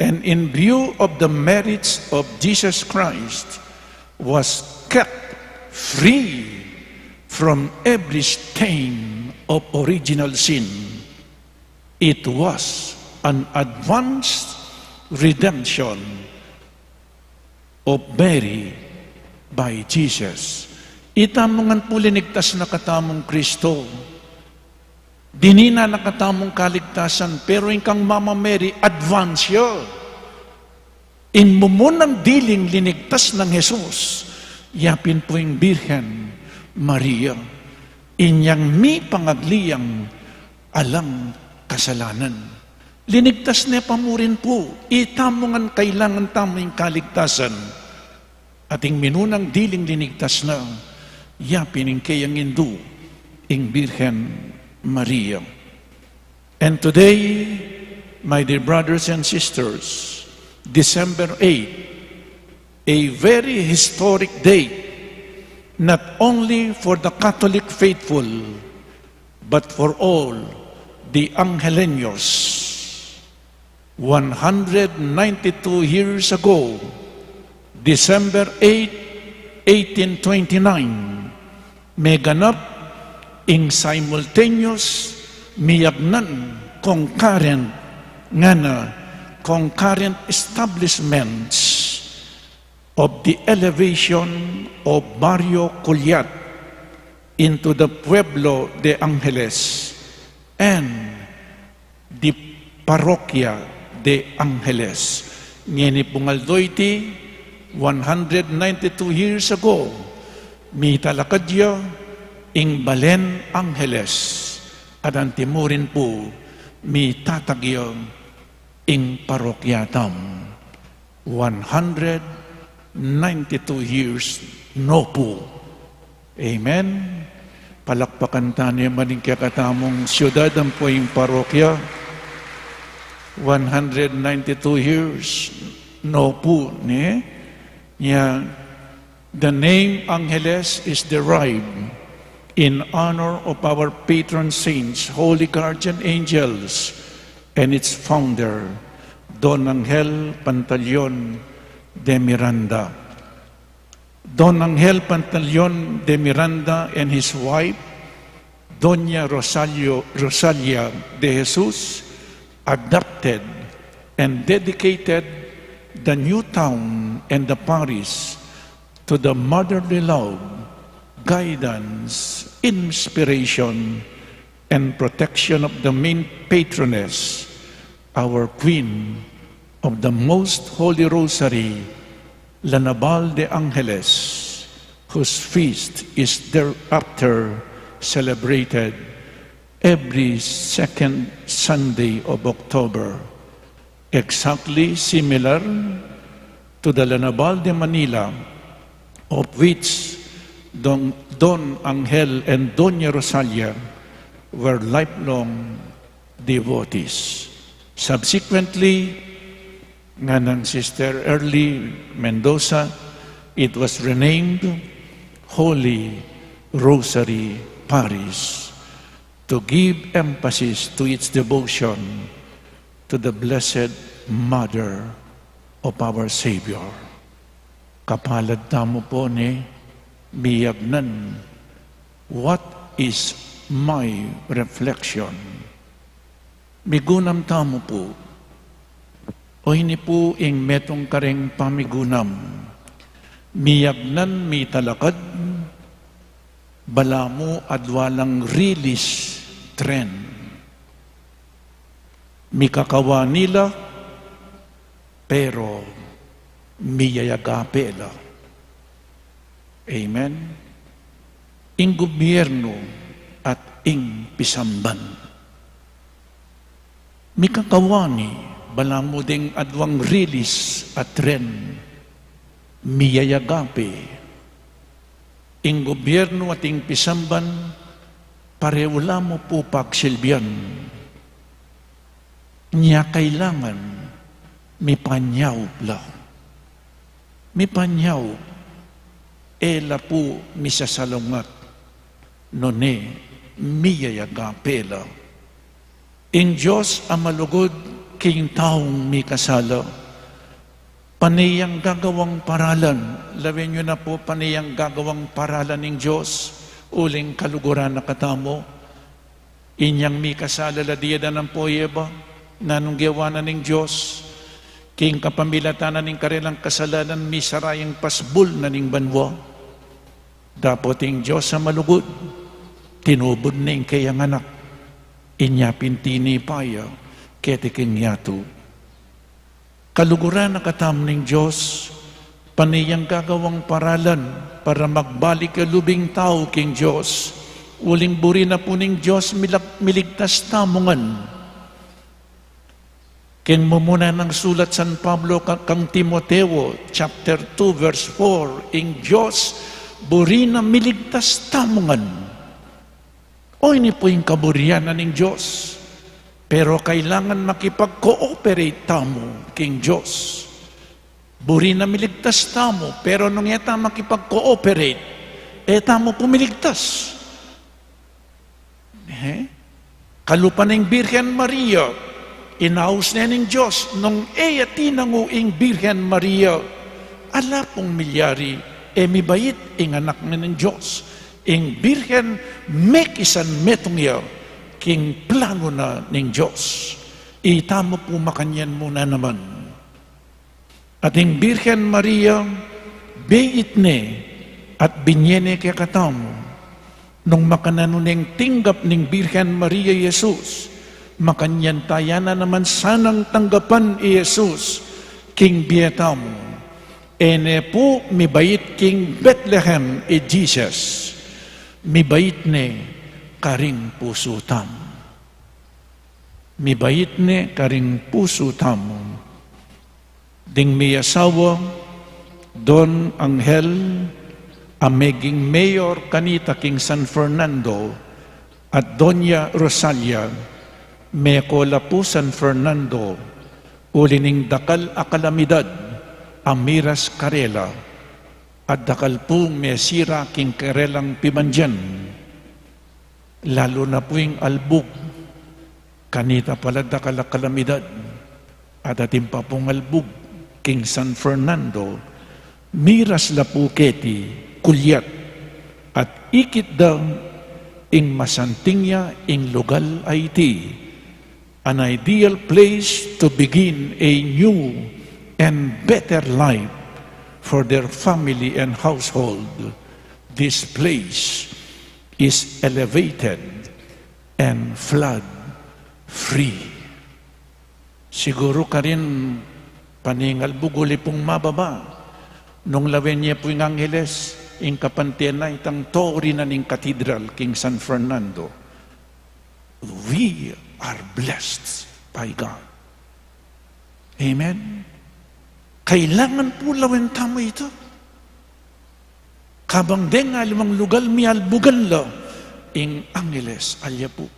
and in view of the merits of Jesus Christ, was kept free from every stain of original sin. It was an advanced redemption of Mary by Jesus. Itamongan po linigtas na katamong Kristo. Dinina na katamong kaligtasan, pero ingkang Mama Mary, advance yun. Inmumunang diling linigtas ng Jesus, yapin po yung Birhen Maria. Inyang mi pangagliyang alang kasalanan. Linigtas niya pamurin po, itamongan kailangan tamang kaligtasan. Ating minunang diling linigtas na, yapin yung kayang indu, ing Birhen Maria. And today, my dear brothers and sisters, December 8, a very historic day, not only for the Catholic faithful, but for all the Angelenos. 192 years ago, December 8, 1829, may ganap in simultaneous miyagnan concurrent establishments of the elevation of Barrio Culiat into the Pueblo de Angeles and the Parroquia de Angeles. Ngeni pungaldoyti 192 years ago, mi talakadya ing Balen Angeles at ang timurin po mi tatagyo ing parokyatam. 192 years no po. Amen. Palakpakan tayo maning kakatamong siyudad ang po yung parokya. 192 years no po. The name Angeles is derived in honor of our patron saints, holy guardian angels, and its founder, Don Angel Pantaleon de Miranda. Don Angel Pantaleon de Miranda and his wife, Doña Rosalia de Jesus, adopted and dedicated the new town and the parish to the motherly love, guidance, inspiration, and protection of the main patroness, our Queen of the Most Holy Rosary, La Naval de Angeles, whose feast is thereafter celebrated every second Sunday of October, exactly similar to the La Naval de Manila, of which Don Angel and Doña Rosalia were lifelong devotees. Subsequently, nga ng Sister Early Mendoza, it was renamed Holy Rosary Parish to give emphasis to its devotion to the Blessed Mother of our Savior. Kapalad tamo po ni biyagnan, what is my reflection? Migunam tamo po, o hindi po ing metong kareng pamigunam, miyagnan mi talakad, balamo adwalang release trend. Mikakawa nila, pero miyayagapela. Amen? Ing gobyerno at ing pisamban. Mikakawani, balamo ding adwang release at ren, miyayagape. Ing gobyerno at ing pisamban, parewala mo po pagsilbiyan. Niya kailangan, mipanyaw la. Mipanyaw, ela po misasalungat, none, miyayagapela. In Diyos ang malugod, king taong may kasala. Paniyang gagawang paralan, lawin nyo na po, paniyang gagawang paralan ng Diyos, uling kaluguran na katamo. Inyang may kasala ladiyada ng poyeba, nanong gawa na ng Diyos, king kapamilatanan ng karilang kasalanan, may sarayang pasbul na ng banwa. Dapat ang Diyos sa malugod, tinubod na yung kayang anak, inyapin tinipaya, ketiking yato. Kaluguran na katam ng Diyos, paniyang gagawang paralan para magbalik ka lubing tao king Diyos. Uling buri na po ng Diyos miligtas tamungan. Ken mo muna ng sulat San Pablo kang Timoteo, chapter 2, verse 4, ing Diyos buri na miligtas tamungan. O ini po yung kaburianan ng Diyos. Pero kailangan makipag-cooperate tamo king Diyos. Buri na miligtas tamo, pero nung yata makipag-cooperate, tamo pumiligtas. Kalupan ng Birhen Maria, inaus na ng Diyos, nung tinanguing Birhen Maria, ala pong milyari, mibait ing anak na ng Diyos. Ing Birhen mekisan metongya, king plano na ng Diyos. Itamo po makanyan muna naman. At ing Birhen Maria, beit ne at binyene kaya katamo, nung makananuneng tinggap ning Birhen Maria Jesus, makanyan tayana naman sanang tanggapan Jesus, king Bietamo. Ene po mibait king Bethlehem Jesus, mibait ne karing puso tam. Mibait ne karing puso tam. Ding may asawa, Don Angel, ameging mayor kanita king San Fernando, at Doña Rosalia, mekola po San Fernando, ulining dakal akalamidad, Amiras Karela, at dakal po mesira king Karelang Pimanjan, lalo na po yung albog, kanita pala dakal akalamidad, at ating pa pong albog, king San Fernando, miras la po keti, kulyat, at ikit daw ing masantingya ing lugal IT, an ideal place to begin a new and better life for their family and household. This place is elevated and flood-free. Siguro ka rin paningal buguli pong mababa, nung lawin niya po yung Angeles, in kapantian na itang tori na ning Cathedral, King San Fernando. We are blessed by God. Amen? Kailangan po lawin tamo ito. Kabang denga limang lugal mialbugan la, ing Angeles, alya po.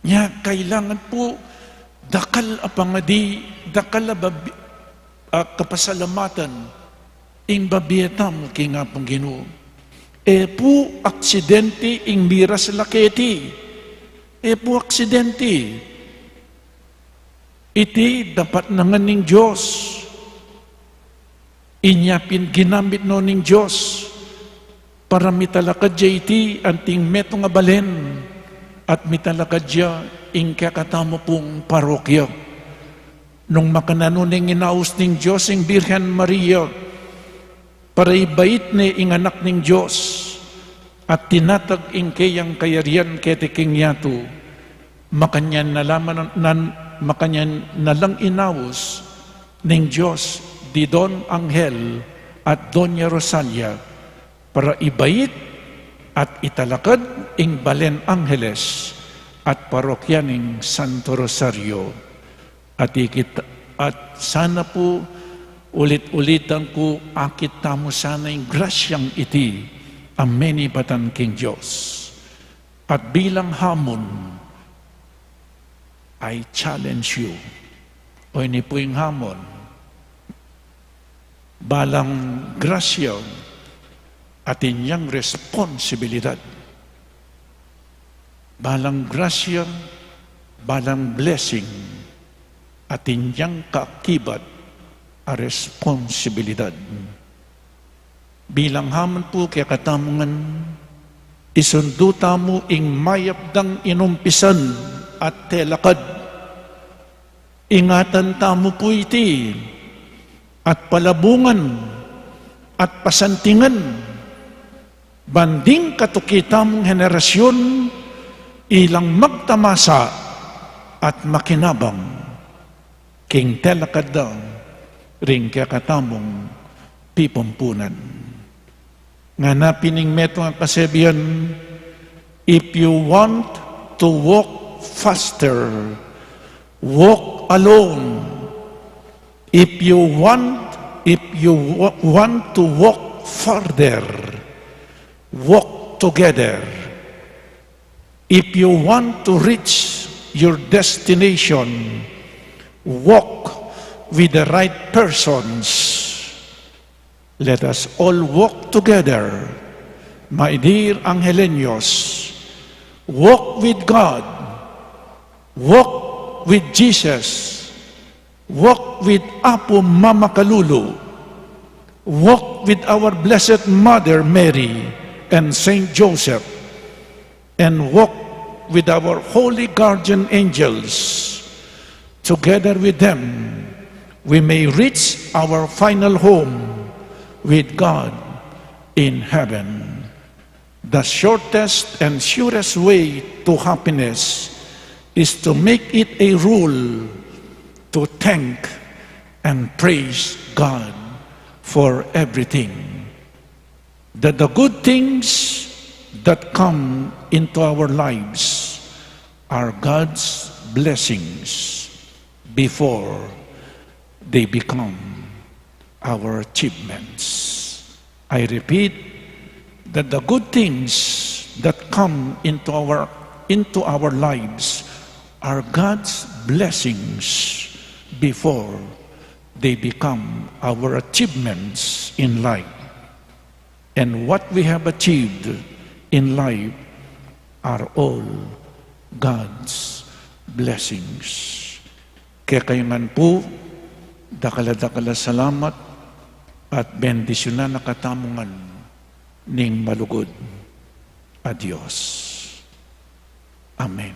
Nya, kailangan po dakal apangadi, dakal kapasalamatan, ing babietam king apong Ginoo. Po aksidente ing miras laketi. Po aksidente. Iti dapat nangan ning Diyos. Inyapin ginamit no ning Diyos para mitalakad dya iti anting metong abalen at mitalakad dya ing kakatamo pong parokya. Nung makananuning inaus ning Diyos ing Birhen Maria para ibait ni ing anak ning Diyos at tinatag ing kayang kayarian ketiking yato, makanyan nalang inaus ning Diyos di Don Angel at Doña Rosalia para ibait at italakad ing Balen Angeles at parokyaning Santo Rosario. At sana po ulit-ulitan ko akit tamo sana yung grasyang iti ameni batan king Diyos. At bilang hamon, I challenge you, o ini po yung hamon, balang grasya at inyang responsibilidad balang grasya, balang blessing, at inyang kaakibat a responsibilidad. Bilang haman po kaya katamungan, isundo tamo ing mayapdang inumpisan at telakad. Ingatan tamo po iti at palabungan at pasantingan. Banding katukitamong henerasyon ilang magtamasa at makinabang. King telakad daw ring kaya katamong pipumpunan. Nga na pining meto ang kasabihan, if you want to walk faster, walk alone. If you want to walk further, walk together. If you want to reach your destination, walk with the right persons. Let us all walk together, my dear Angeleños. Walk with God. Walk with Jesus. Walk with Apo Mama Kalulu. Walk with our Blessed Mother Mary and Saint Joseph. And walk with our holy guardian angels. Together with them, we may reach our final home with God in heaven. The shortest and surest way to happiness is to make it a rule to thank and praise God for everything. That the good things that come into our lives are God's blessings before they become our achievements. I repeat that the good things that come into our lives are God's blessings before they become our achievements in life. And what we have achieved in life are all God's blessings. Kaya kayo man po, dakala-dakala salamat at bendisyonan na katamungan ning malugod a Diyos. Amen.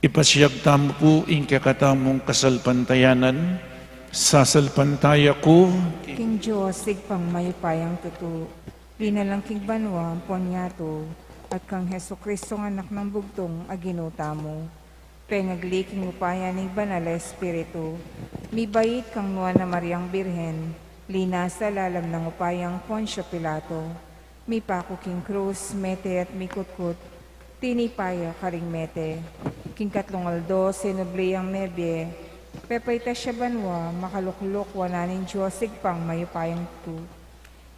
Ipasiyag tamo po ing kakatamong kasalpantayanan, sasalpantaya ko, King Diyos, sigpang mayupayang tutu, binalang King Banwa, Ponyato, at kang Heso Kristo ng anak ng bugtong, aginuta mo. Pengagliking upaya ni Banal na Espiritu, mibait kang nuwa na Mariang Birhen, linas sa lalam ng upayang Poncio Pilato, mipako King Cruz, Mete at Mikutkut, tinipaya karing Mete, King Katlongaldo, Sinubliang Nebye, Pepayta siya Banwa, makaluklok wananin Diyos, sigpang mayupayang tu.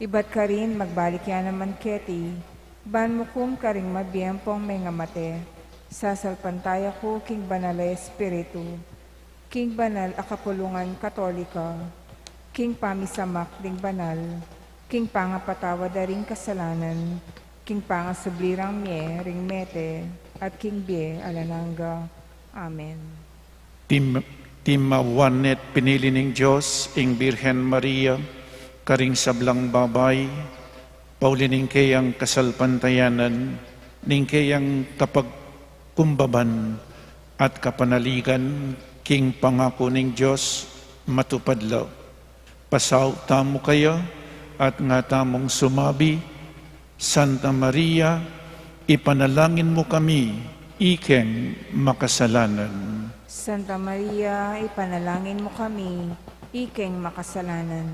Ibat ka rin, magbalik yan naman keti, ban mo kum karing mabiyempong may ngamate, sasalpantaya ko, King Banal na Espiritu, King Banal a Kapulungan Katolika, King Pamisamak ding Banal, King Pangapatawa daring kasalanan, King Pangasublirang Mie, ring Mete, at King Bie, Alananga. Amen. Timawanet pinili ning Diyos, ing Birhen Maria, karing sablang babay, paulining kayang kasalpantayanan, ning kayang kapagkumbaban at kapanaligan, king pangako ning Diyos, matupadlaw. Pasaw tamo kayo, at nga tamong sumabi, Santa Maria, ipanalangin mo kami, ikeng makasalanan. Santa Maria, ipanalangin mo kami, ikeng makasalanan.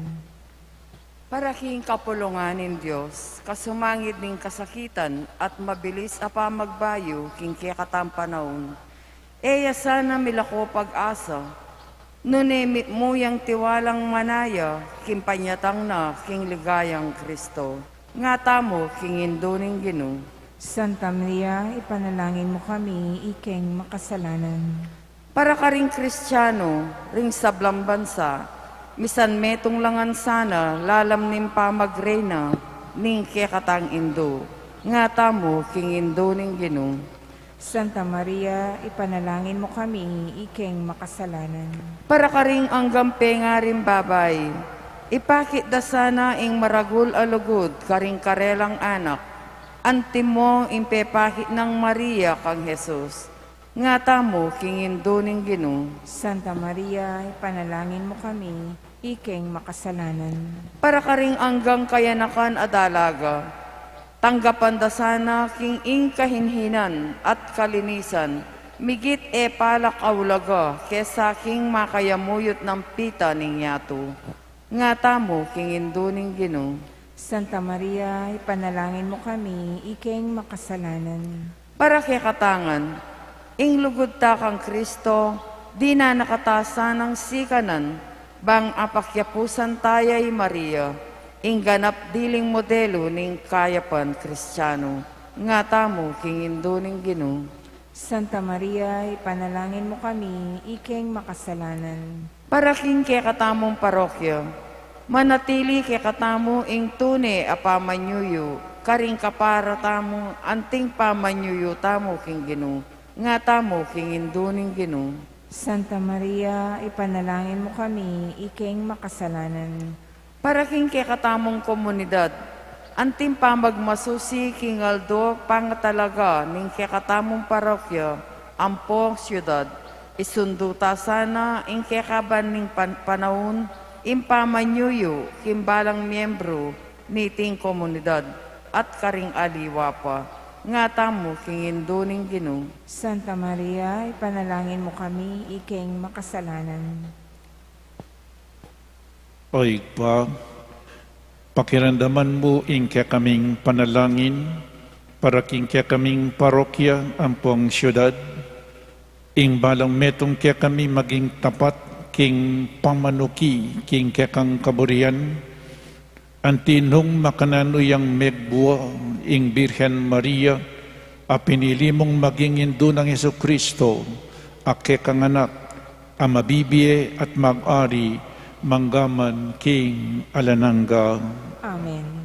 Para king kapulunganin Diyos, kasumangid ning kasakitan at mabilis apa magbayo king kiyakatang panahon. Eya sana milako pag-asa, nunimit mo yang tiwalang manaya, king panyatang na king ligayang Kristo. Nga tamo king induning Gino. Santa Maria, ipanalangin mo kami, ikeng makasalanan. Para ka ring Kristiyano, ring sablang bansa, misan metong langan sana, lalam nim pa magrena, ning kekatang indo. nga tamo king induning Ginoo. Santa Maria, ipanalangin mo kami, iking makasalanan. Para karing ang gampe nga rin babay, ipakit da sana ing maragul alugod karing karelang anak, antim mo impepakit ng Maria kang Jesus. Nga tamo king induning Ginoo. Santa Maria, ipanalangin mo kami, iking makasalanan. Para karing anggang kayanakan adalaga, tanggapan da sana king ing kahinhinan at kalinisan, migit e palak awlaga, kesa king makayamuyot ng pita ning yato. Nga tamo king induning Ginoo. Santa Maria, ipanalangin mo kami, iking makasalanan. Para kay katangan, ing lugod ta kang Kristo, di na nakatasa ng sikanan, bang apakyapusan tayay Maria, ing ganap diling modelo ning kayapan Kristiyano, nga tamo king induning Ginoo. Santa Maria, ipanalangin mo kami, iking makasalanan. Para king kay katamong parokya, manatili kay katamo ing tune a pamanyuyo, karing kapara tamo anting pamanyuyo tamo king Ginoo, nga tamo king induning Ginoo. Santa Maria, ipanalangin mo kami, iking makasalanan. Para king kay katamong komunidad, anting pamagmasusi king aldo pangatalaga ning kay katamong parokya, ampong siyudad, isunduta sana ing kay kaban ning panahon, impamanyuyo kimbalang miyembro niting komunidad, at karing aliwa pa, nga tamo king induning Ginoo. Santa Maria, ipanalangin mo kami, iking makasalanan. Oy pa, pakiramdaman mo ing kaya kaming panalangin, para king kaya kaming parokya, ampong siyudad, ing balang metong kaya kami maging tapat, king pamanuki, king kaya kang kaburian, antinong makanano yang megbuwa, ing Birhen Maria, a pinili mong maging indo ng Yesu Kristo, ake kang anak, a mabibiye at mag-ari, manggaman king alananga. Amen.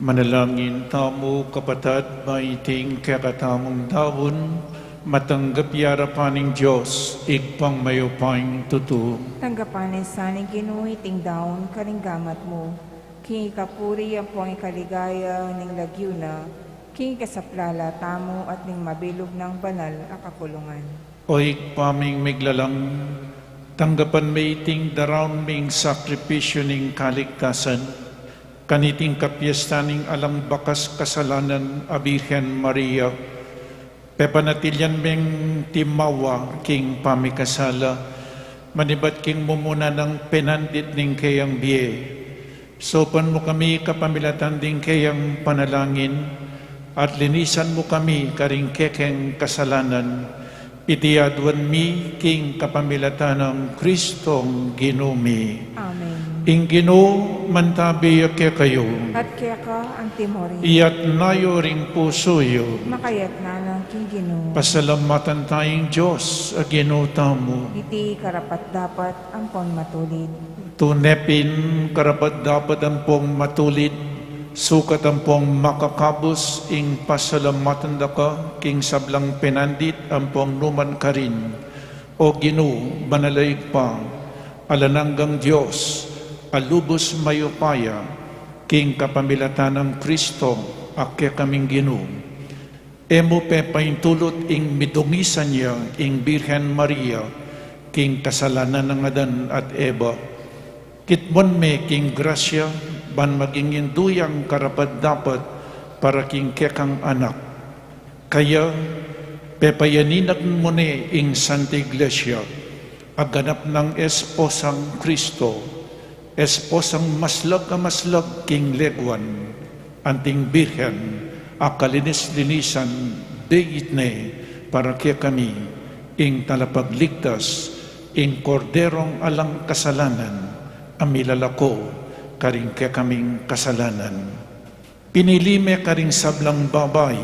Manalangin tamo kapatid, maiting kakatamong dawon, matanggap yarapaning Diyos, igpang mayupang tutu. Tanggapanin saning ginuhiting daon karinggamat mo. King ikapuri ang pong ikaligaya ning lagyuna. King ikasaplala tamo at ning mabilog ng banal akapulungan. O igpaming miglalang, tanggapan maiting daraon ming sakripisyo ning kaligtasan, kaniting kapiesta ning alang bakas kasalanan a Birhen Maria, pepanatilyan ming timawa king pamikasala, manibat king mumuna ng penandit ning kayang biye. Sopan mo kami kapamilatan ding kayang panalangin, at linisan mo kami karing kekeng kasalanan, itiadwan mi king kapamilatan ng Kristong Ginumi. Amen. Ing Ginoo mantabi kaya kayo, At kaya ka ang timori, iyat nayo ring pusoyo, makayat na ng King Ginoo. pasalamatan tayong Diyos, a Ginoo tamo. Iti karapat dapat ang pon matulid. Tunepin karapat dapat ang pong matulid, sukat ang pong makakabos, ing pasalamatan da ka, king sablang penandit ang pong numan karin. O Ginoo, banalaig pa, alananggang Diyos, alubos mayupaya, king kapamilatan ng Kristo, akya kaming Ginoo. Emo pe paintulot ing midungisan niya, ing Birhen Maria, king kasalanan ng Adan at Eva. Kitmon me king grasya, ban maging induyang karapat dapat, para king kekang anak. Kaya, pepayaninag mo ne ing Santa Iglesia, aganap ng esposang Kristo, esposang maslag king legwan, anting Birhen, akalinis-linisan, dayit ne, para kaya kami, ing talapagligtas, ing korderong alang kasalanan, amilalako, karing kaya kaming kasalanan. Pinili me karing sablang babay,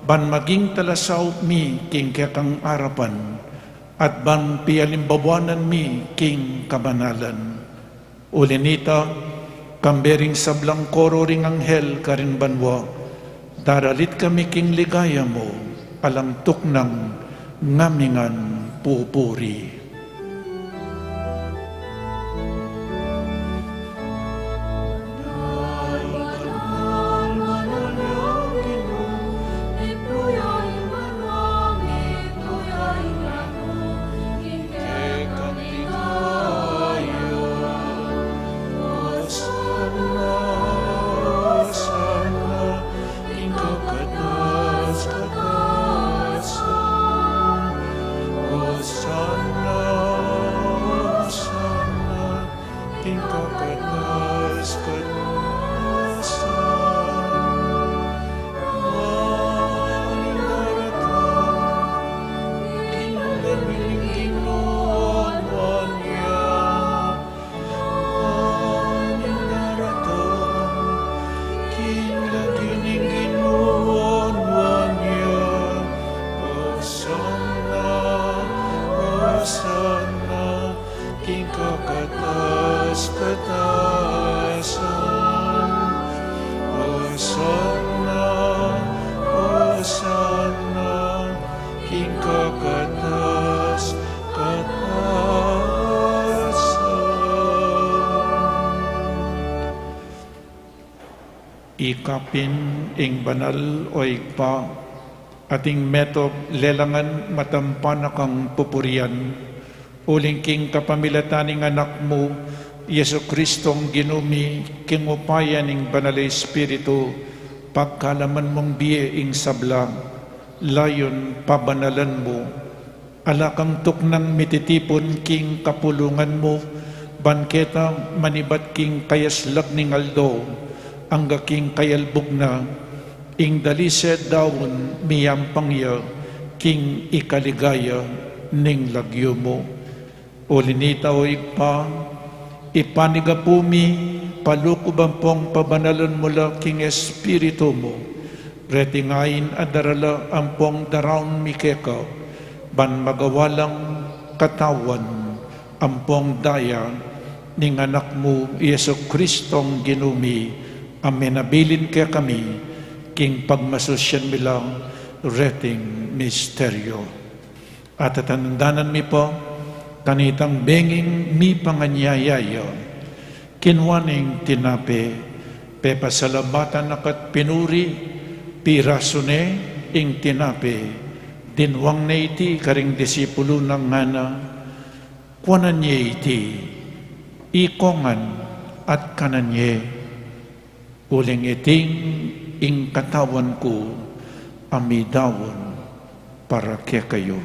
ban maging talasaw mi, king kaya kang arapan, at ban pialimbabuanan mi, king kabanalan. Ulinita, kambering sablang koro ring anghel karin banwa, daralit kami king ligaya mo, alang tuknang ngamingan pupuri. Ikapin ing banal o igpa, ating metop lelangan matampan kang pupurian, uling king kapamilataning anak mo, Yesu Kristong Ginumi, king upayan ing banal Espiritu, pagkalaman mong biye ing sabla, layon pabanalan mo, alakang tuknang mititipon king kapulungan mo, banketa manibat king kayaslag ning aldo, angga king kayalbog na, ing dalised daon miyampang ya, king ikaligaya ning lagyo mo. Ulinita o igpa, ipanigapumi, palukubang pong pabanalan mula king Espiritu mo, retingain adarala ang pong daraon mikeka, ban magawalang katawan, ang pong daya, ning anak mo, Yesu Kristong Ginumi, amenabilin kaya kami, king pagmasosyan bilang reting misteryo. At tatandanan mi po, kanitang benging mi panganyayayo, kinwaning tinape, pepasalamatan akat pinuri, pirasone ing tinape, dinwang na iti karing disipulo ng ngana, kuanan niya iti, ikongan at kanan niya, uling iting ing katawan ko, amidawon para kaya kayo.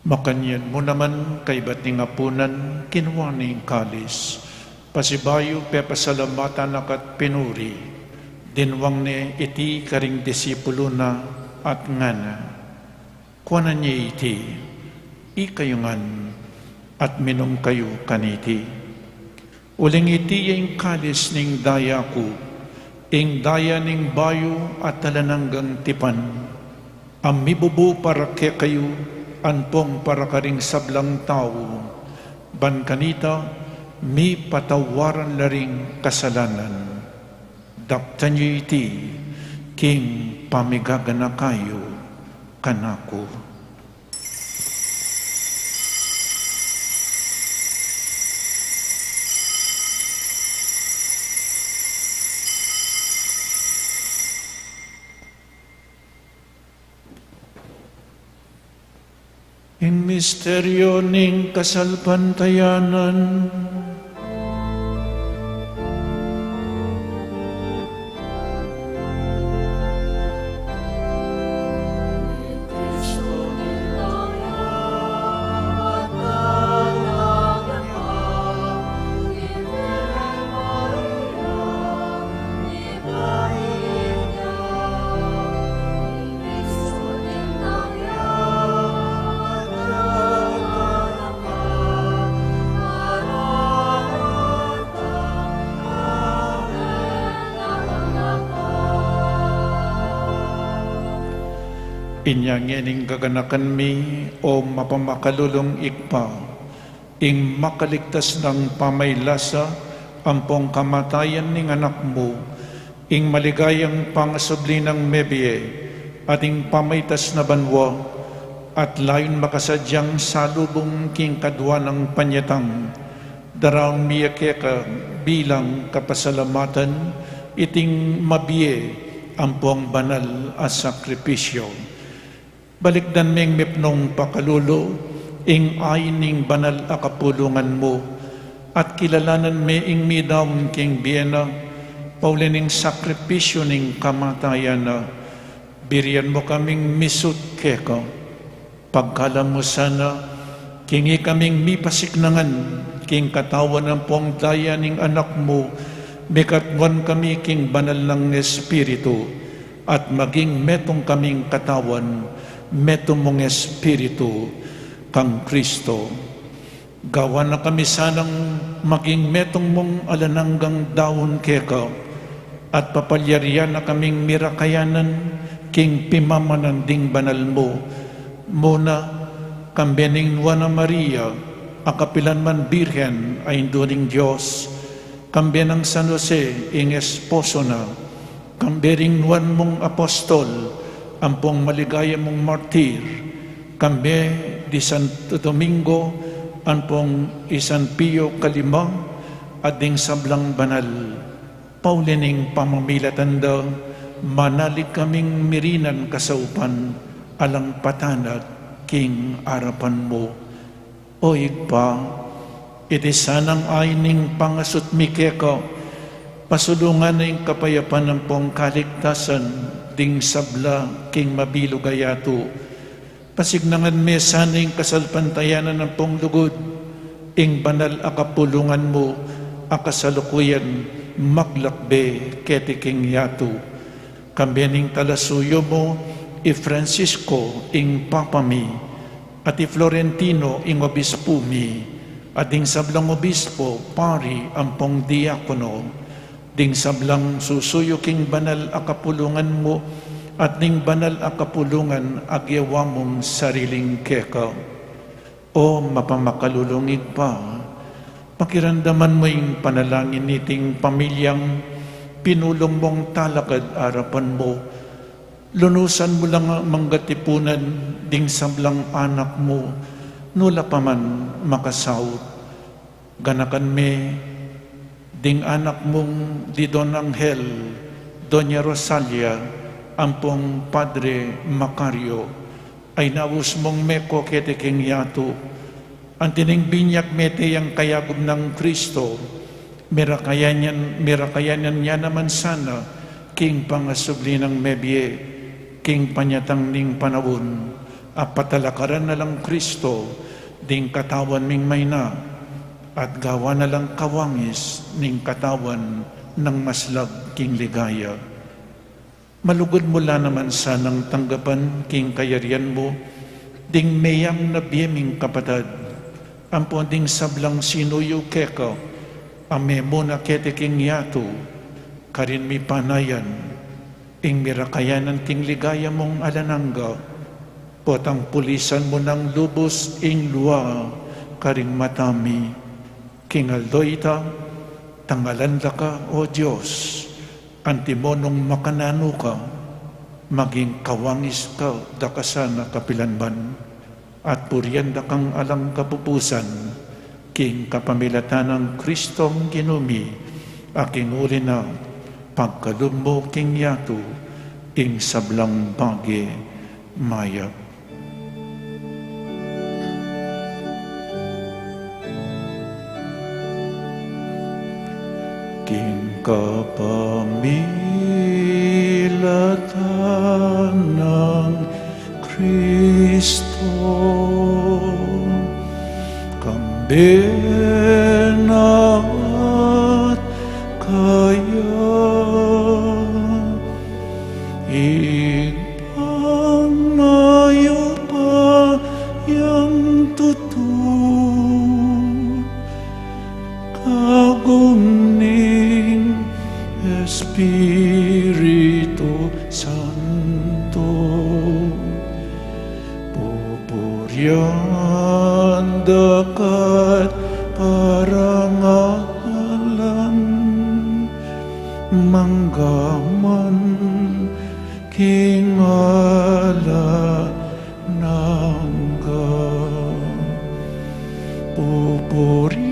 Makanyan mo naman kay bating apunan, kinwaning kalis, pasibayo pepasalamatan akat pinuri, dinwang ni iti karing disipulo na at ngana. Kuanan niya iti, ikayungan at minom kayo kaniti. Uling iti yung kalis ning daya ko, ing daya ning bayo at talananggang tipan, amibubu para kaya kayo, anpong para karing sablang tao, ban kanita, mi patawaran laring kasalanan. Daptan niyo iti, king pamigagana kayo, kanako. In misteryo ning kasalpantayanan, inyangening gaganakan mi o mapamakalulong ikpa, ing makaligtas ng pamaylasa, ampong kamatayan ning anak mo, ing maligayang pangasubli ng mebye, ating pamaytas na banwa, at layon makasadyang salubong king kadwa ng panyatang, darang miyakeka bilang kapasalamatan, iting mabiye, ampong banal as sakripisyo. Balikdan ming mipnong pakalulo, ing aining banal akapulungan mo, at kilalanan me ing midawon king biena, paulining sakripisyo ning kamatayan na, biriyan mo kaming misut keka, pagkalam mo sana, kingi kaming mipasiknangan, king katawan ng pong daya ning anak mo, mikatwan kami king banal ng Espiritu, at maging metong kaming katawan, metong mong Espiritu kang Kristo. Gawa na kami sanang maging metong mong alananggang daon keka, at papalyarian na kaming mirakayanan king pimamanan ding banal mo, muna kambening Nuana Maria, akapilan man birhen ay induning Diyos, kambenang San Jose ing esposo na, kambering Nuan mong apostol, ampong maligaya mong martir, kambe di Santo Domingo, ampong San Pio kalima, ading sablang banal, paulining pamamilatanda, manalig kaming mirinan kasaupan, alang patanat, king arapan mo. O igpa, iti sanang aining pangasut mikeka, pasulungan na yung kapayapan ng pong kaligtasan, ding sabla king mabilo gayato, pasignangan me saning kasalpantayanan ng pong lugod, ing banal akapulungan mo, akasalukuyan maglakbe keti king yato, kambening talasuyo mo, i Francisco ing papami, at i Florentino ing obispumi, at ing sablang obispo, pari ampong diakono, ding sablang susuyo king banal a kapulungan mo, at ning banal a kapulungan agyawa mong sariling keka. O mapamakalulungig pa, pakiramdaman mo yung panalangin niting pamilyang pinulong mong talakad arapan mo. Lunusan mo lang ang manggatipunan ding sablang anak mo, nula pa man makasawt. Ganakan me, ding anak mong di Don Angel, Doña Rosalia, ampong Padre Macario, ay naus mong meko kete king yato, ang tining binyak mete yang kayagom ng Kristo, mirakayanan niya naman sana, king pangasubli ng mebye, king panyatang ning panawon, apatalakaran na lang Kristo, ding katawan ming mayna, at gawa na lang kawangis ning katawan ng maslag king ligaya. Malugod mula naman sanang tanggapan king kayarian mo, ding mayang nabiyeming kapatad, ampon ding sablang sinuyo keka, ame mo na kete king yato, karin mi panayan, ing mirakayanan king ligaya mong alanangga, potang pulisan mo ng lubos ing luwa, karing matami, king aldoita, tangalan ka, o Diyos, antimonong makanano ka, maging kawangis ka, dakasana kapilanban, at puryanda kang alang kapupusan, king kapamilatan ng Kristong ginumi, aking uli na, pagkalumbo king yato, ing sablang bagi maya. King kapamilatan ng Kristo, kambing at kaya, ipangmayo pa yang tutu, kagumning Espiritu Santo, pupuryan dakat parangalan, manggaman kingala nangga, pupuryan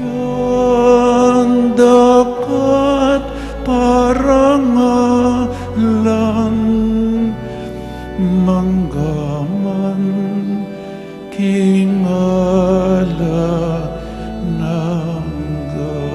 dakat parangalan, manggaman kingala nangga.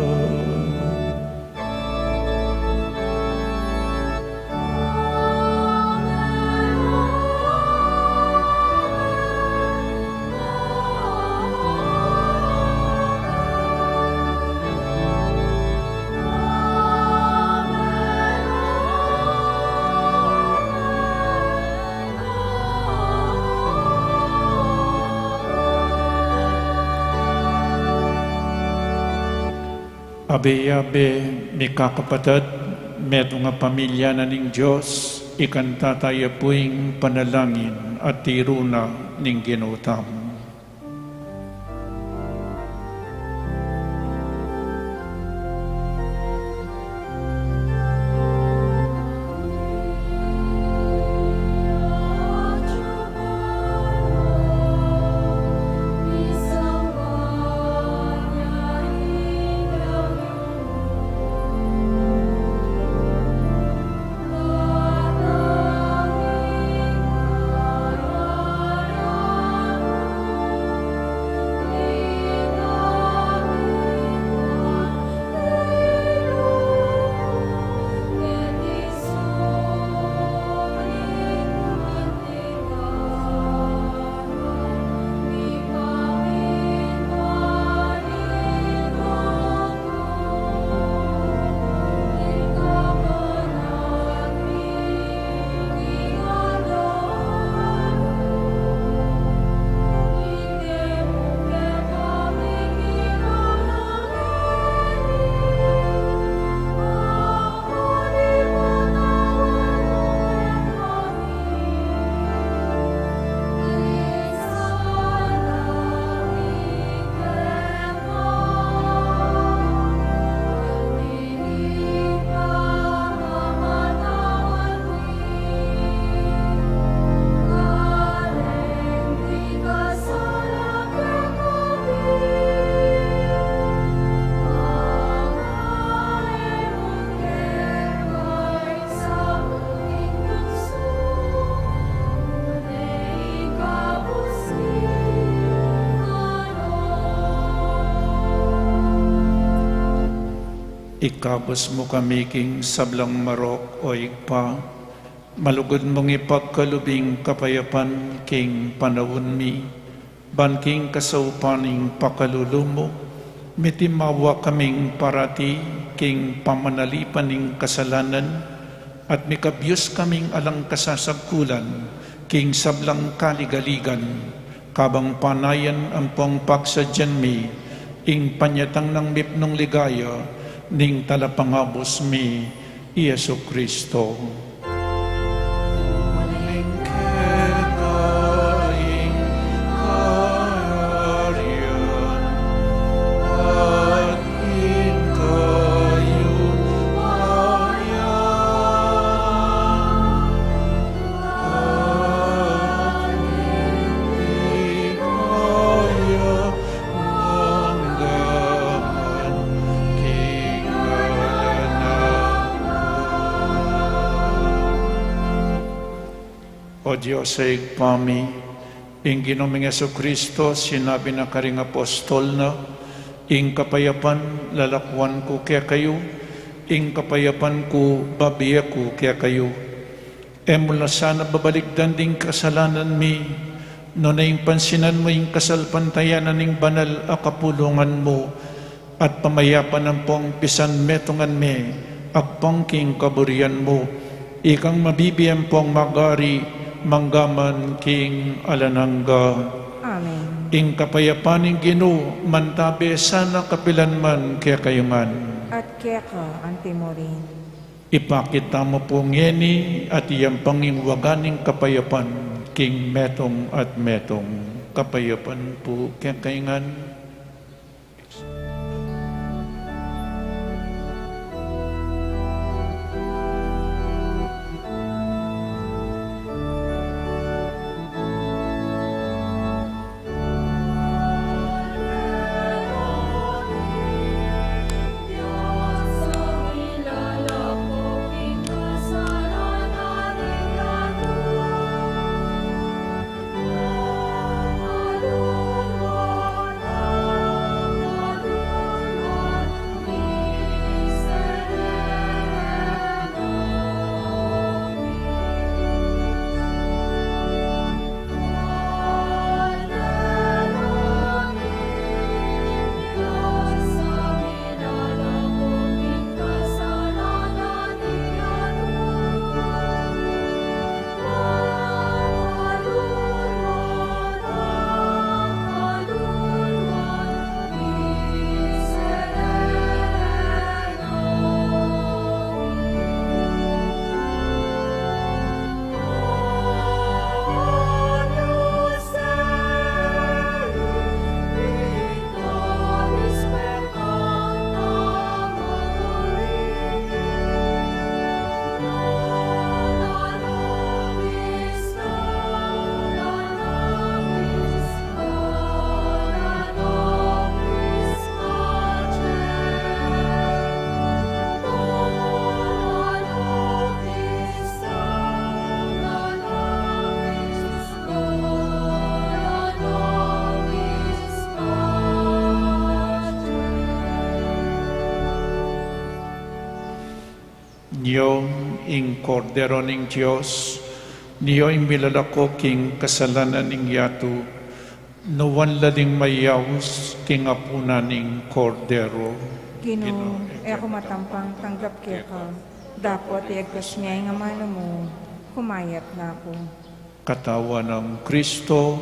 Abe-abe, may kakapatid, meto nga pamilya na ning Diyos, ikanta tayo puing panalangin at tiruna ning ginutam. Ikabos mo kami king sablang marok o igpa, malugod mong ipagkalubing kapayapan king panawon mi, ban king kasaupaning pakalulumo, mitimawa kaming parati king pamanalipaning kasalanan, at mikabyos kaming alang kasasagkulan king sablang kaligaligan, kabang panayan ang pong pagsadyan mi, ing panyatang ng mipnong ligaya, ning talapangabos mi, Yesu Kristo. O Diyos sa igpami, ing Ginoong Yesu Kristo, sinabi na karing apostol na, ing kapayapan lalakwan ko kaya kayo, ing kapayapan ko babiya ko kaya kayo. E mula sana babalikdan ding kasalanan mi, no na ing pansinan mo ing kasalpantayanan ing banal a kapulungan mo, at pamayapan ang pong pisan metungan me, agpang king kaburian mo, ikang mabibiyang pong magari, manggaman king alanangga. Amen. Ing kapayapaning Ginoo mantabe sana kapilan man kaya kayo man. At kaya ka, antimorin. Ipakita mo po ngeni at iyang pangingwaganing kapayapan king metong at metong. Kapayapan po kaya kayo ngan. Niyo ing kordero ning Diyos, niyo ing milalako king kasalanan ning yato, nawan lading mayaws king apuna ning kordero. Ginoo, ako matampang tanggap kaya ka. Dapat iagkas niya yung amano mo, kumayat na ako. Katawan ng Kristo,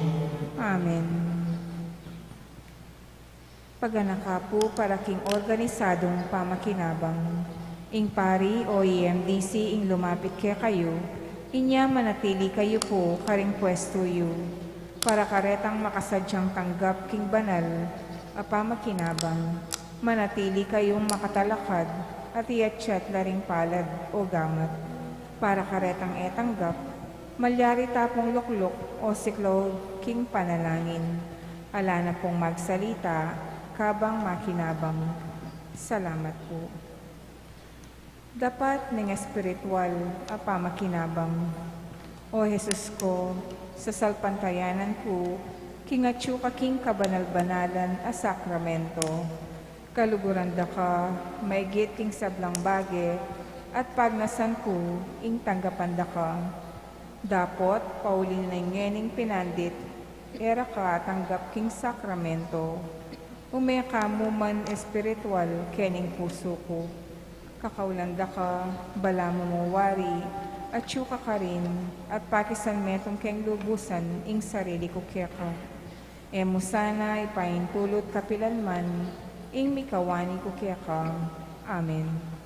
Amen. Paganaka po para king organisadong pamakinabang. Ing pari o EMDC ing lumapit kaya kayo, inya manatili kayo po karing pwesto yu, para karetang makasadyang tanggap king banal, a pamakinabang, manatili kayong makatalakad at iatsyat laring palad o gamat, para karetang etanggap, malyari tapong luklok o siklo king panalangin, ala na pong magsalita, kabang makinabang. Salamat po. Dapat ng espiritual a pamakinabang. O Jesus ko, sa salpantayanan ko, kingatsu ka king kabanal-banalan a sakramento. Kaluguran da ka, may king sablang bage, at pagnasan ko, ing tanggapan da ka. Dapot, paulin na ngening pinandit, era ka tanggap king sakramento. Umeka mo man espiritual, kening puso ko. Kakaulanda ka, bala mo mo wari, at syuka ka rin, at pakisan metong keng lubusan, ing sarili ko keka. Emo sana ipaintulot kapilanman, ing mikawani ko keka. Amen.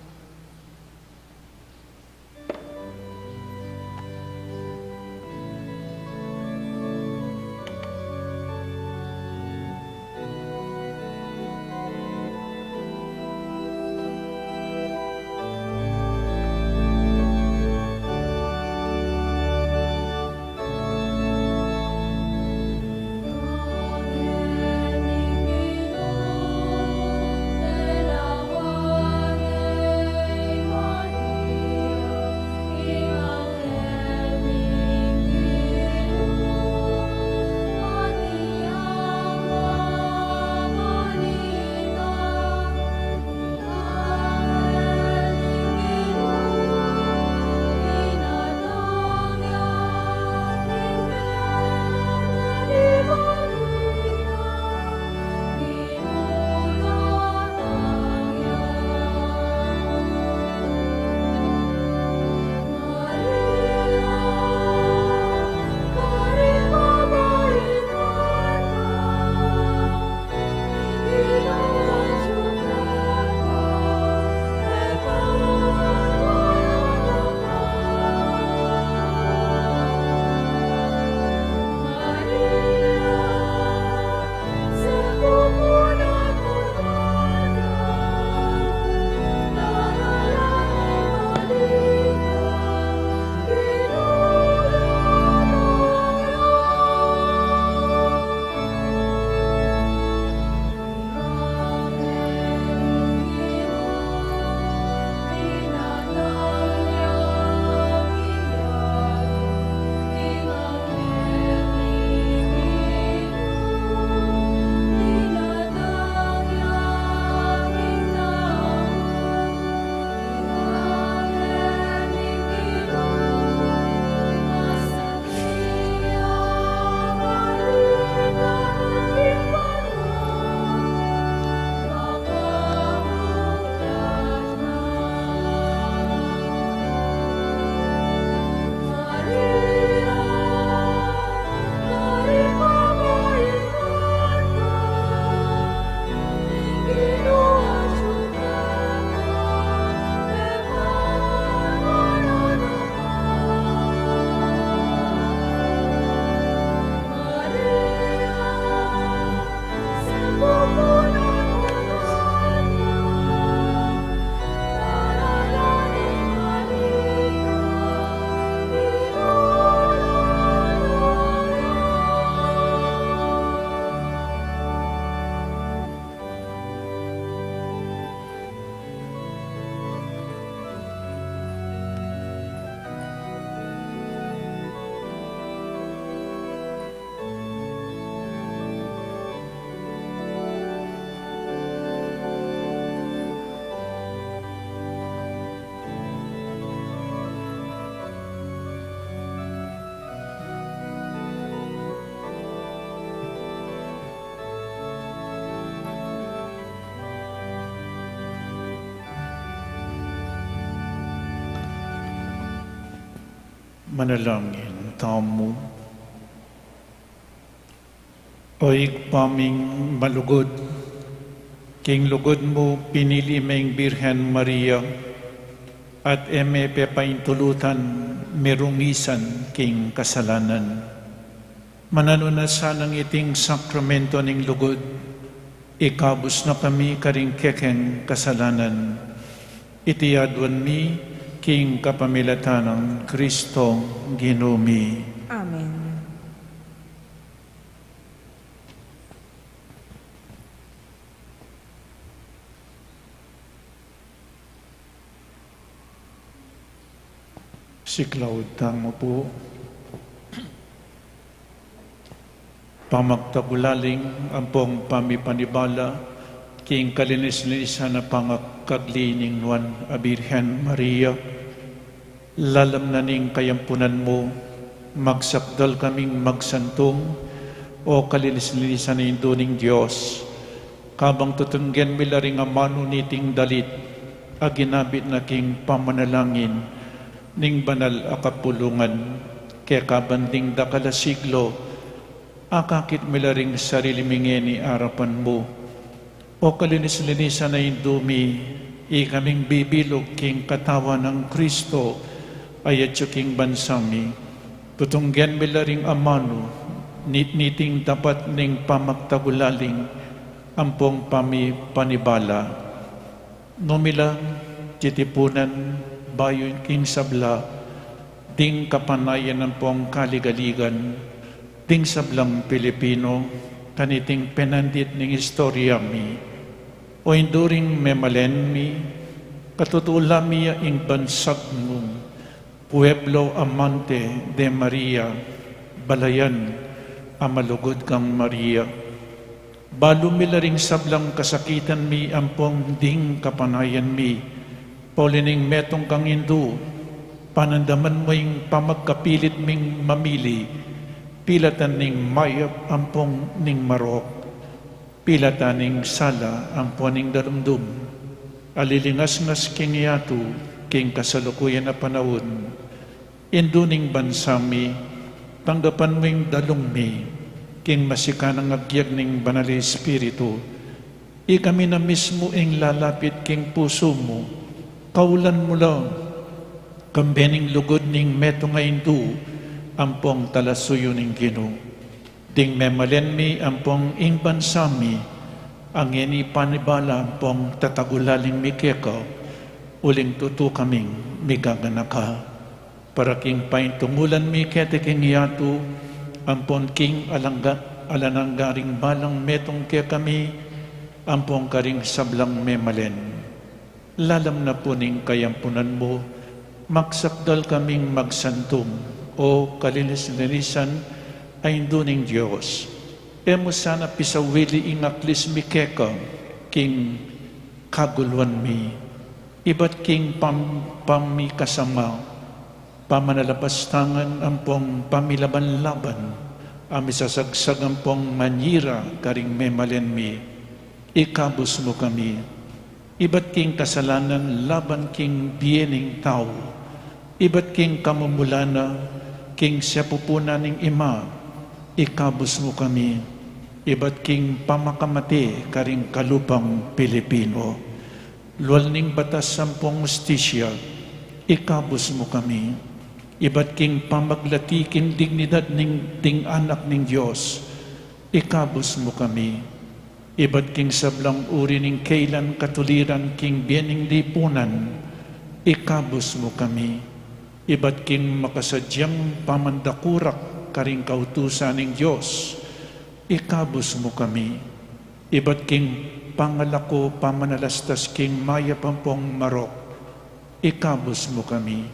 Manalangin tamu. Oik paming malugod, king lugod mo pinili meng Birhen Maria, at eme pepaintulutan merungisan king kasalanan. Mananunasan ang iting sakramento ning lugod, ikabus na kami karing kekeng kasalanan, itiyadwan mi king kapamilatan ng Kristo Ginumi. Amen. Si Claude mo po, pamagtagulaling ang pong pamipanibala king kalinis-linisan na pangakkaglining nuan a Birhen Maria, lalam na ning kayampunan mo, magsapdal kaming magsantong, o kalinis-linisan na induning Diyos, kabang tutunggen milaring amano niting dalit, a ginabit na king pamanalangin, ning banal a kapulungan, kaya kabanding dakala siglo, akakit milaring sarili mingeni arapan mo, o kalinis-linisan na indumi, ikaming bibilog king katawan ng Kristo, ayat king bansami, tutunggen milaring amano, nit-niting dapat ning pamagtagulaling, ampong panibala. Numila, titipunan, bayon king sabla, ding kapanayan ng pong kaligaligan, ding sablang Pilipino, kaniting penandit ning istorya mi, o enduring memalen mi, katutula miya ing bansag mong, Pueblo Amante de Maria, balayan, amalugod kang Maria. Balo milaring sablang kasakitan mi, ampong ding kapanayan mi, paulining metong kang indu, panandaman mo yung pamagkapilit ming mamili, pilatan ning mayap ampong ning marok, pilatan ning sala ampong ning darumdum, alilingas-ngas king yatu, king kasalukuyan na panahon, induning bansami, tanggapan mo yung dalong mi, king masikanang agyag ning banal Espiritu, ikami na mismo ing lalapit king puso mo, kaulan mo lang, kambening lugod ning meto nga indu, ampong talasuyo ning Gino. Ding memalen mi ampong ing bansami, ang ini panibala ampong tatagulaling mikeka, uling tutu kaming migaganaka. Para king paintungulan mi kete king yatu, ampon king alananggaring balang metong kaya kami, ampong karing sablang memalen. Lalam na po ning kayampunan mo, magsakdal kaming magsantong, o kalinis-linisan ay induning Diyos. Emo sana pisawili ingaklis mi keka, king kaguluan mi, iba't king pami kasama, pamanalapastangan ampong pamilaban-laban, amisasagsag ampong manyira karing memalen mi, ikabos mo kami, iba't king kasalanan laban king biening tao, iba't king kamumulana, king siyapupunan ning ima, ikabos mo kami, iba't king pamakamati karing kalupang Pilipino, luwal ning batas sampong ustisya, ikabos mo kami, iba't king pamaglatikin dignidad ning ding anak ning Diyos, ikabos mo kami, iba't king sablang uri ning kailan katuliran king biening lipunan, ikabos mo kami, iba't king makasadyang pamandakurak karing kautusan ning Diyos, ikabos mo kami, iba't king pangalako pamanalastas king maya pampong marok, ikabos mo kami,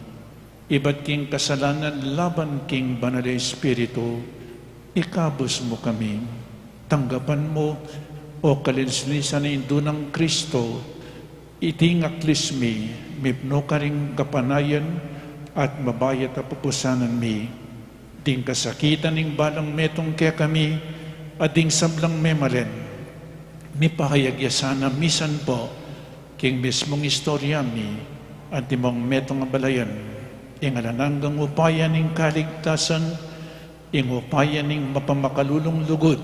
iba't king kasalanan laban king banal Espiritu, ikabos mo kami, tanggapan mo, o kalinis-linisan na indu ng Kristo, itingaklis mi, mipno karing kapanayan, at mabayat a pupusanan mi, ding kasakitan ning balang metong kaya kami, at ding sablang memalen, mi pahayagyasana misan po, king mismong istorya mi, at timong metong abalayan, ing alananggang upayan ning kaligtasan, ing upayan ning mapamakalulong lugod,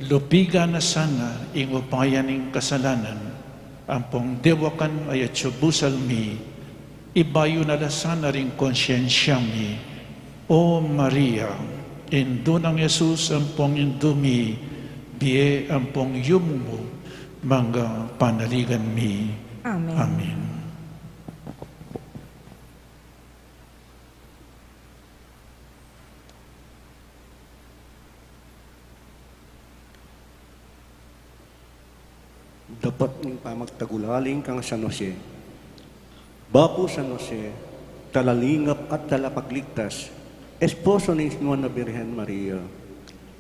lupiga na sana ing upayan ning kasalanan, ampong dewakan ay atyubusal mi, ibayo na lasana ring konsyensya mi, O Maria, indo ng Jesus ampong indumi, biye ampong yumumu, mangga panaligan mi. Amen. Amen. Dapat ng pamagtagulaling kang San Jose. Bako San Jose, talalingap at talapagligtas, esposo ni Nuana Birhen Maria.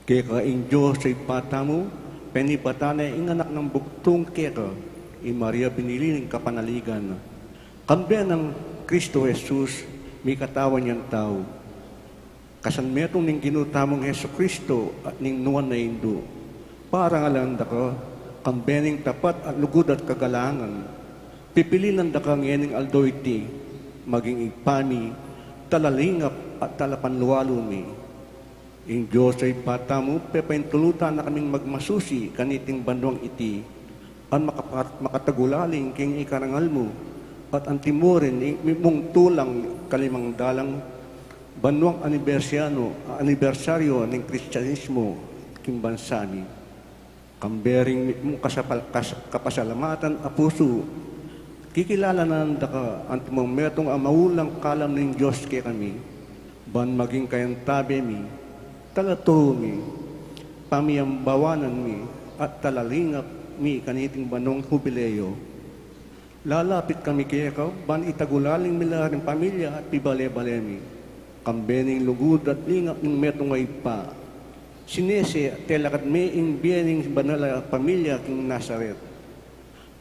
Kaya kaing Diyos ay pata mo, penipatana ing anak ng buktong keka, Maria biniling kapanaligan. Kambiyan ng Kristo Jesus, may katawan niyang tao. Kasanmetong ning ginutamong Heso Kristo at ning nuwan na Indo. Para nga lang ka, kambiyaning tapat at lugod at kagalangan. Pipilinan da ka ngayon aldo iti, maging ipami, talalingap at talapanluwalumi. Ing Diyos ay bata mo, pepentulutan na kaming magmasusi kaniting bandwang iti, ang makatagulaling king ikarangal mo, at ang timurin mong tulang kalimang dalang banwang anibersaryo ng Kristyanismo king bansami. Kambering mong kapasalamatan a puso, kikilala na nanda ka ang timong metong amaulang kalam ng Diyos kay kami, ban maging kayang tabi mi, talaturo mi, pamiyambawanan mi, at talalingap mi kaniting banong hubileyo. Lalapit kami kaya ka, ban itagulaling milaring pamilya at pibale-bale mi. Kambening lugud at lingap ng metong ay pa. Sinese at telakad mi ing biyening banala pamilya king Nazaret.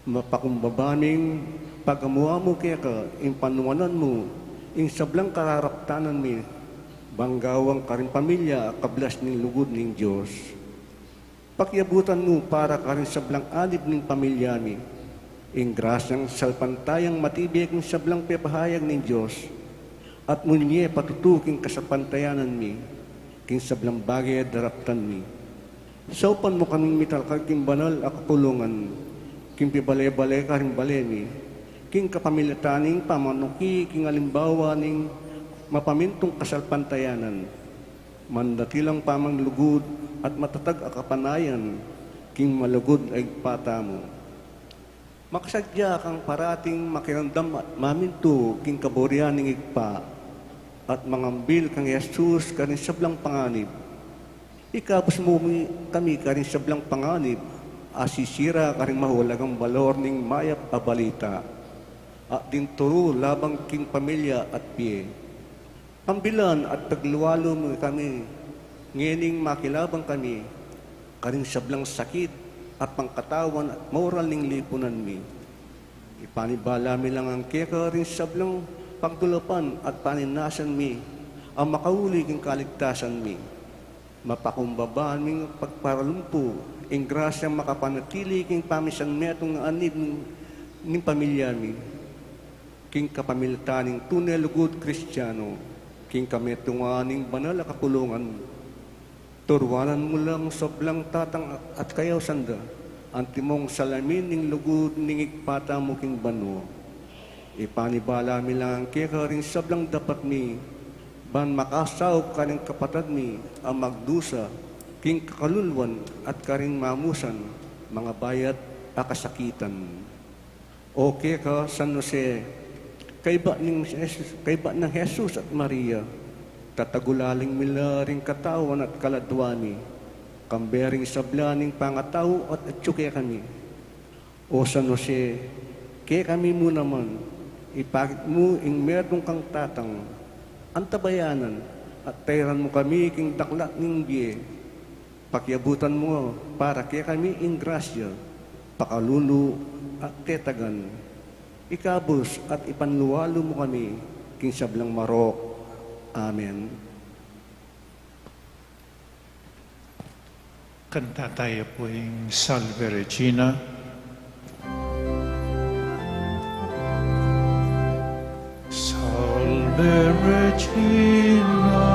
Mapakumbabaming pagamuha mo kaya ka, ing panuwanan mo, ing sablang kararaptanan mi, banggawang karing pamilya kablas ning lugud ning Diyos. Pakyabutan mo para karing sablang alib ning pamilya mi, ing grasyang salpantayang matibig ing sablang pepahayag ning Diyos, at munye patutuking kasapantayanan mi, king sablang bagay daraptan mi. Saupan mo kaming mital king banal akapulungan, king pibale-bale karing balemi, king kapamilitaning pamanuki, king alimbawa ning mapamintong kasalpantayanan, mandatilang pamang lugod at matatag akapanayan, king malugod ay pata mo. Makasadya kang parating makirandam at maminto king kaboryan ning igpa, at mangambil kang Jesus karin sablang panganib. Ikapos mo kami karin sablang panganib, asisira karing mahulagang balor ning mayap abalita, at din turo labang king pamilya at piye. Ambilan at tagluwalo mo kami, ngening makilabang kami, karing sablang sakit at pangkatawan at moral ning lipunan mi. Ipanibala mi lang ang keka rin sablang pagtulapan at paninasan mi, ang makauli king kaligtasan mi. Mapakumbabaan ming pagparalumpo, ing grasyang makapanatili king pamisan metong anib ning pamilya mi, king kapamilitaning tunay lugod Kristiyano, king kametunganing banal kapulungan. Turwanan mo lang soblang tatang at kayaw sanda, ang timong salamin ning lugod ning igpata mo king bano. Ipanibala mi lang kaya rin sablang dapat mi, ban makasaw karing kapatad mi, ang magdusa, king kakalulwan at karing mamusan, mga bayat akasakitan. O kaya ka, San Jose, kaiba ng Jesus at Maria, tatagulaling mila ring katawan at kaladwani, kambering sablaning pangataw at atsuke kami. O San Jose, kaya kami mo naman, ipakit mo ing merong kang tatang, antabayanan, at tayran mo kami king daklat ning biye. Pakyabutan mo para kaya kami ing grasya, pakalulu at tetagan. Ikabos at ipanluwalo mo kami king sablang marok. Amen. Kanta tayo po yung Salve Regina. Salve Regina.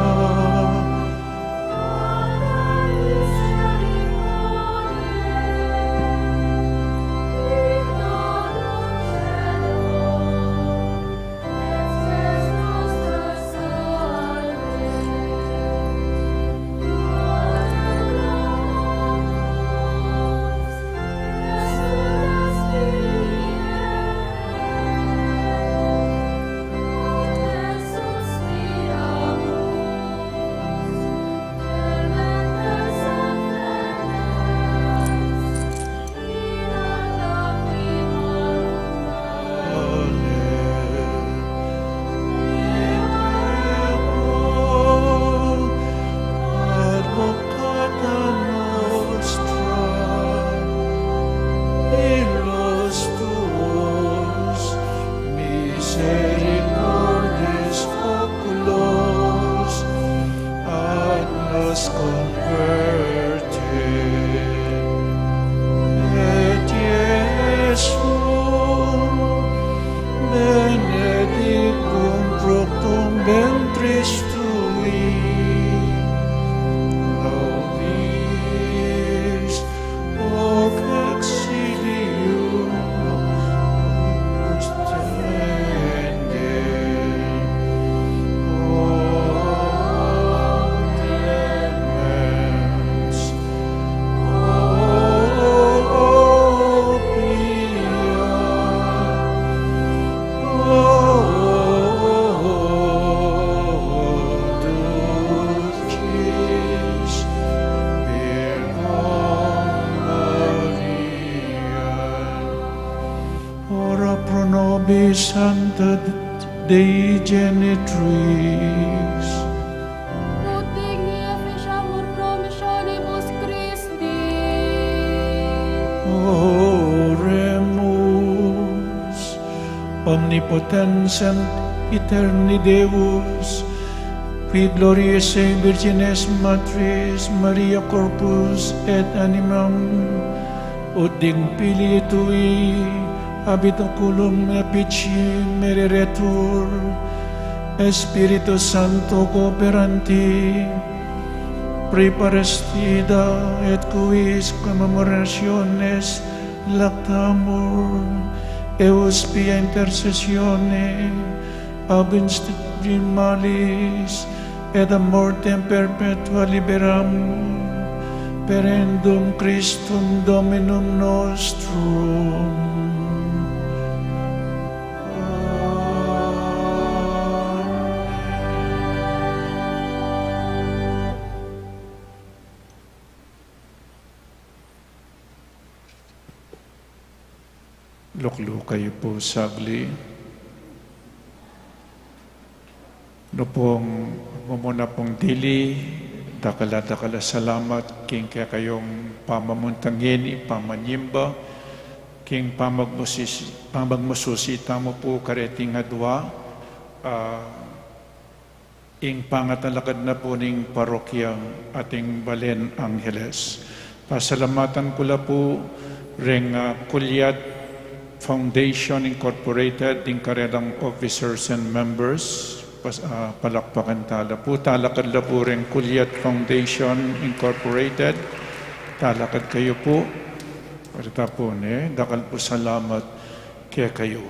Dei Genitrix. Ut digni efficiamur promissionibus Christi. Oremus. Omnipotens and eterni Deus, qui gloriae Virgines Matris Maria corpus et animam, ut dig Filii Tui habitaculum epici mereretur, Spiritus Sancto cooperanti, preparestida et quis commemorationes lactamur, eus pia intercessione ab malis et a mortem perpetua liberam, perendum Christum Dominum nostrum. Luklo kayo po sagli. No pong mumuna pong dili, dakala salamat king kaya kayong pamamuntangin, pamanyimba, king pamagmususi tamo po kareting adwa, ing pangatalakad na po ning parokya ating Balen Angeles. Pasalamatan ko la po ring Kulyat Foundation Incorporated, ing karedang officers and members, palakpakan tala po. Talakad la po rin Kulyat Foundation Incorporated. Talakad kayo po. Parita po dakal po salamat kaya kayo.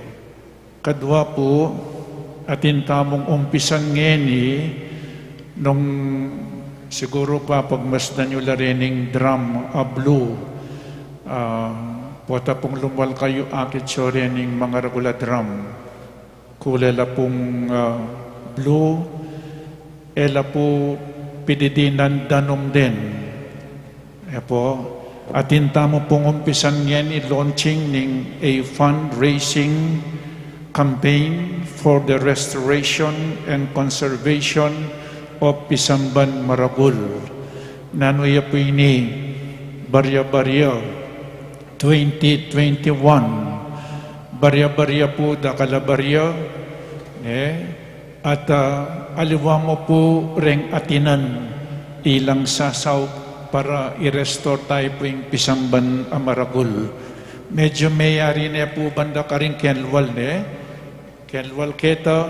Kadwa po, atin tamong umpisan ngeni, nung siguro pa pagmasdan nyo larining drum blue, pota pong lumal kayo akit so rening mga regula drum. Kulala pong blue, ela po pididinan danom din. Po, atin tamo pong umpisan yan i-launching ng a fundraising campaign for the restoration and conservation of Pisamban Maragul. Nanoya po ini barya-barya 2021. Barya-barya po dakalabarya. At aliwa mo po ring atinan ilang sasaw para i-restore tayo po yung Pisamban Maragul. Medyo mayari na po banda ka rin kenwal Kenwal keta,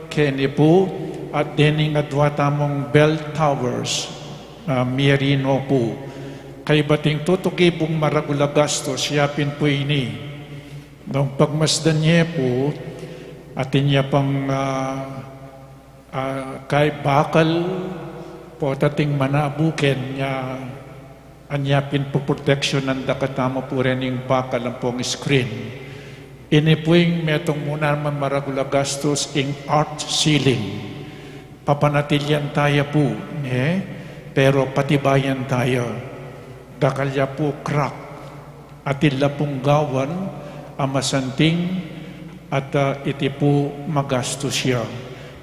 keni po, at dining adwa tamong bell towers, miyarino po. Kay bating tutukibong maragula gastos, yapin po ini. Nung pagmasdan niya po, atin niya pang kay bakal po tating manabuken niya anyapin po protection ng dakatama po rin yung bakal ang pong screen. Ini po yung metong muna naman maragula gastos in art ceiling. Papanatilyan tayo po, pero patibayan tayo. Dakalya po crack at ila pong gawan amasanting at iti po magastos siya.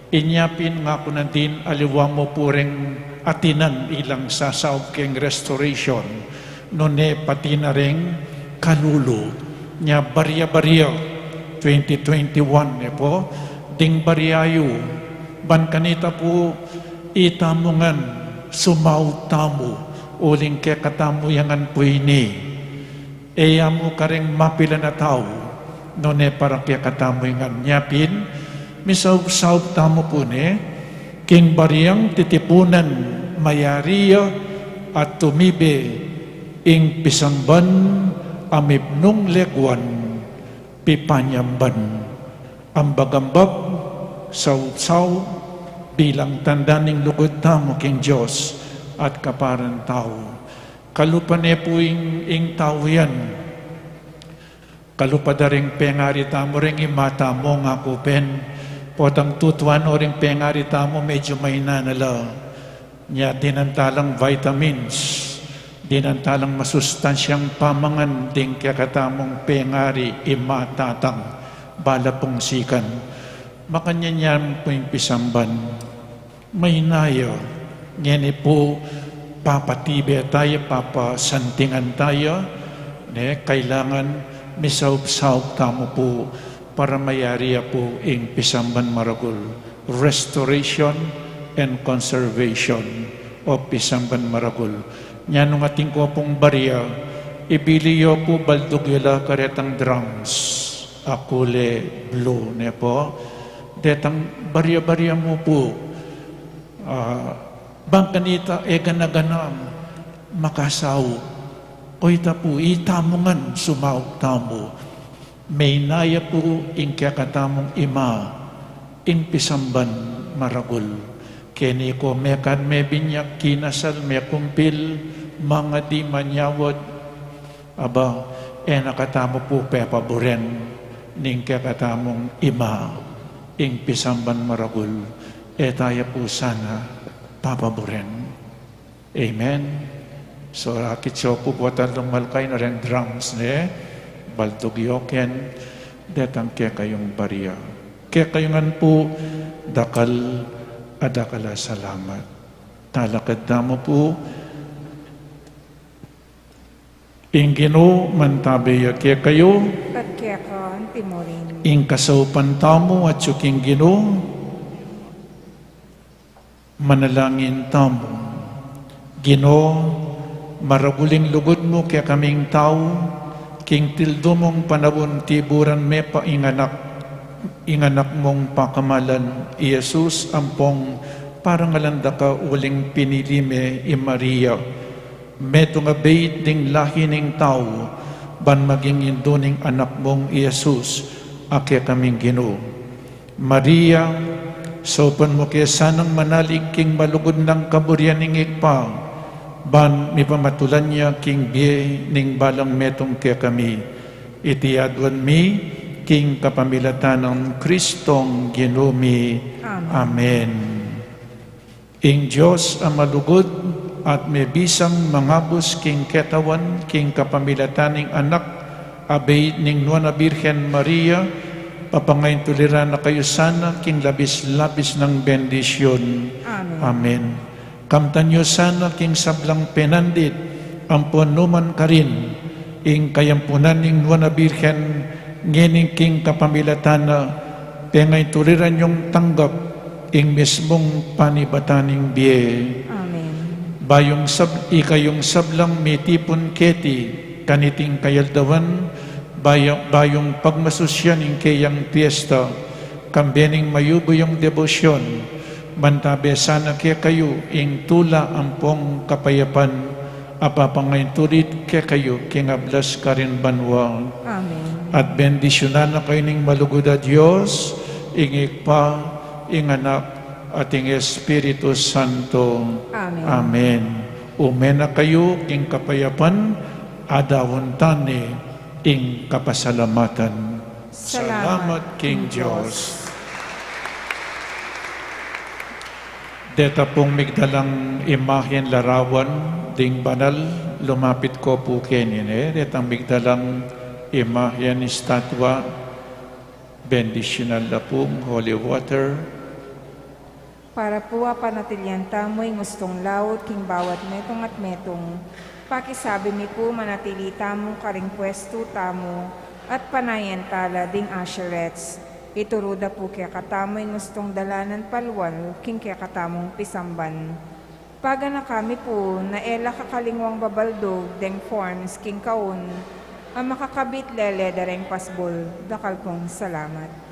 Inyapin nga po na din aliwa mo po rin atinan ilang sasaw keng restoration nune pati na rin kalulo nya barya-barya 2021 po ding baryayo ban kanita po itamungan sumaw tamo uling ke katamu yangan po ini eya mo kareng mapila na tao nune para ke katamu yangan nyapin misaw-saw tamo po king bariyang titipunan mayariya at tumibe ing Pisamban amibnong legwan pipanyamban ang bagambag saw-saw bilang tanda ning lugod tamo king Diyos at kaparan tao. Kalupane po ing tao yan. Kalupadaring pengari tamo ring imata mo nga kupen. Potang tutuan o ring pengari tamo medyo may nanala. Nya dinantalang vitamins, dinantalang masustansyang pamangan ding kakatamong pengari imatatang bala pong sikan. Makanyanyam po yung pisamban. May nayo. Ngayon po, papatibe tayo, papasantingan tayo. Kailangan misaub-saub tamo po para mayari po yung pisamban maragul. Restoration and conservation o pisamban maragul. Yan nung ating ko pong barya, ibiliyo po baldugyala karetang drums, akule blue, ne po. Detang barya-barya mo po, bangkanita ganaganam, makasaw, o ita po, itamungan sumaw tamo. May naya po ing kakatamong ima, ing pisamban maragul. Keni ko mekan me binyak kinasal me kumpil, mga di manyawad, aba, nakatamo po pepaboren, ning kakatamong ima, ing pisamban maragul, tayo po sana papaboren. Amen. So, akit siya po buwatan lumalkay na rin drums baltugyoken, detang kaya kayong barya. Kaya kayongan po, dakal, adakala salamat. Talakad na mo po, ingino mantabeya kaya kayo, At kaya ka, timorin. ing kasaupan tamo at suking Ginoo, manalangin tamo. Ginoo, maraguling lugod mo kaya kaming tao, king tildo mong panawon tiburan me pa inganak mong pakamalan, Iesus ampong parang alanda ka uling pinili me i Maria, meto nga bait ding lahi ning tao, ban maging induning anak mong Iesus, ake kaming Ginoo. Maria, sopan mo kaya sanang manalig king malugod ng kaburyan ning ikpang, ban mi pamatulan niya king biye ning balang metong kaya kami, itiadwan mi king kapamilatan ng Kristong Ginoo mi. Amen. Ing Diyos ang malugod at may bisang mangabos king ketawan, king kapamilataning anak, abay ning Nuana Birhen Maria, papangayin tuliran na kayo sana, king labis-labis ng bendisyon. Amen. Kamtan nyo sana, king sablang penandit, ampun numan karin, ing kayampunan ning Nuana Birhen, ngening king kapamilatana, pengay tuliran yung tanggap, ing mismong panibataning biye. Bayong ikayong sablang mitipon keti, kaniting kayaldawan, bayong pagmasusyan ing kayang piyesta, kambening mayubo yung debosyon, mantabe sana kaya kayo, ing tula ampong kapayapan, apapangayin tulit kaya kayo, kingablas karin banwa. Amen. At bendisyonan na kayo ning malugod at Diyos, ing ikpa, ing anak, ating Espiritu Santo. Amen. Amen. Umena kayo king kapayapan, adawon tani ing kapasalamatan. Salamat King Diyos. Deta pong migdalang imahen larawan, ding banal, lumapit ko po kenin detang migdalang imahen estatwa, bendisyonal na pong holy water, Para po panatilyan tamo'y gustong lawot king bawat metong at metong, pakisabi mi po manatili tamong karing pwesto tamo, at panayan tala ding asherets. Ituruda po kaya katamo'y gustong dalanan palwal, king kaya katamong pisamban. Paga na kami po, na ela kakalingwang babaldog, deng forms, king kaon, ang makakabit lele dareng pasbol, dakal pong salamat.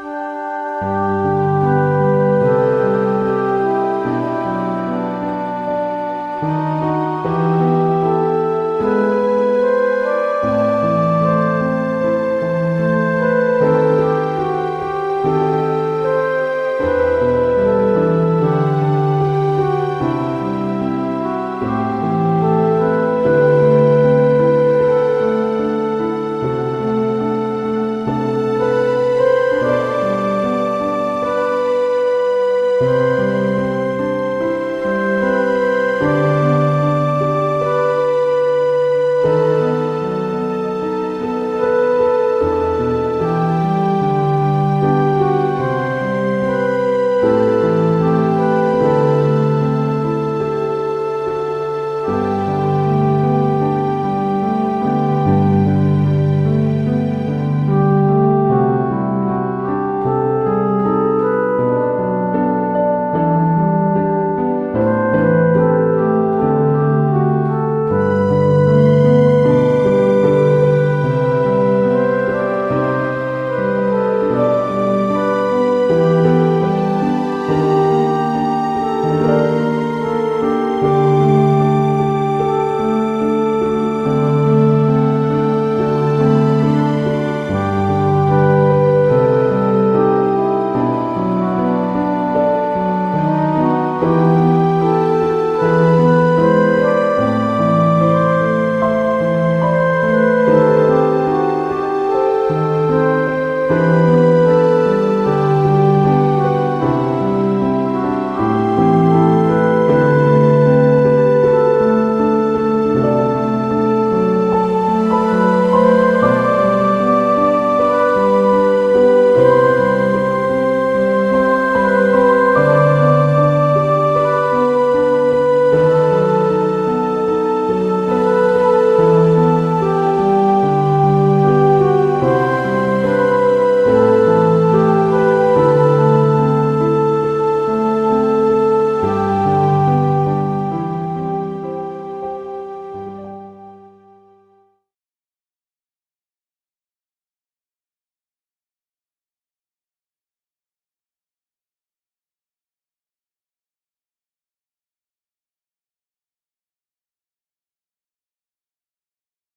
Amen.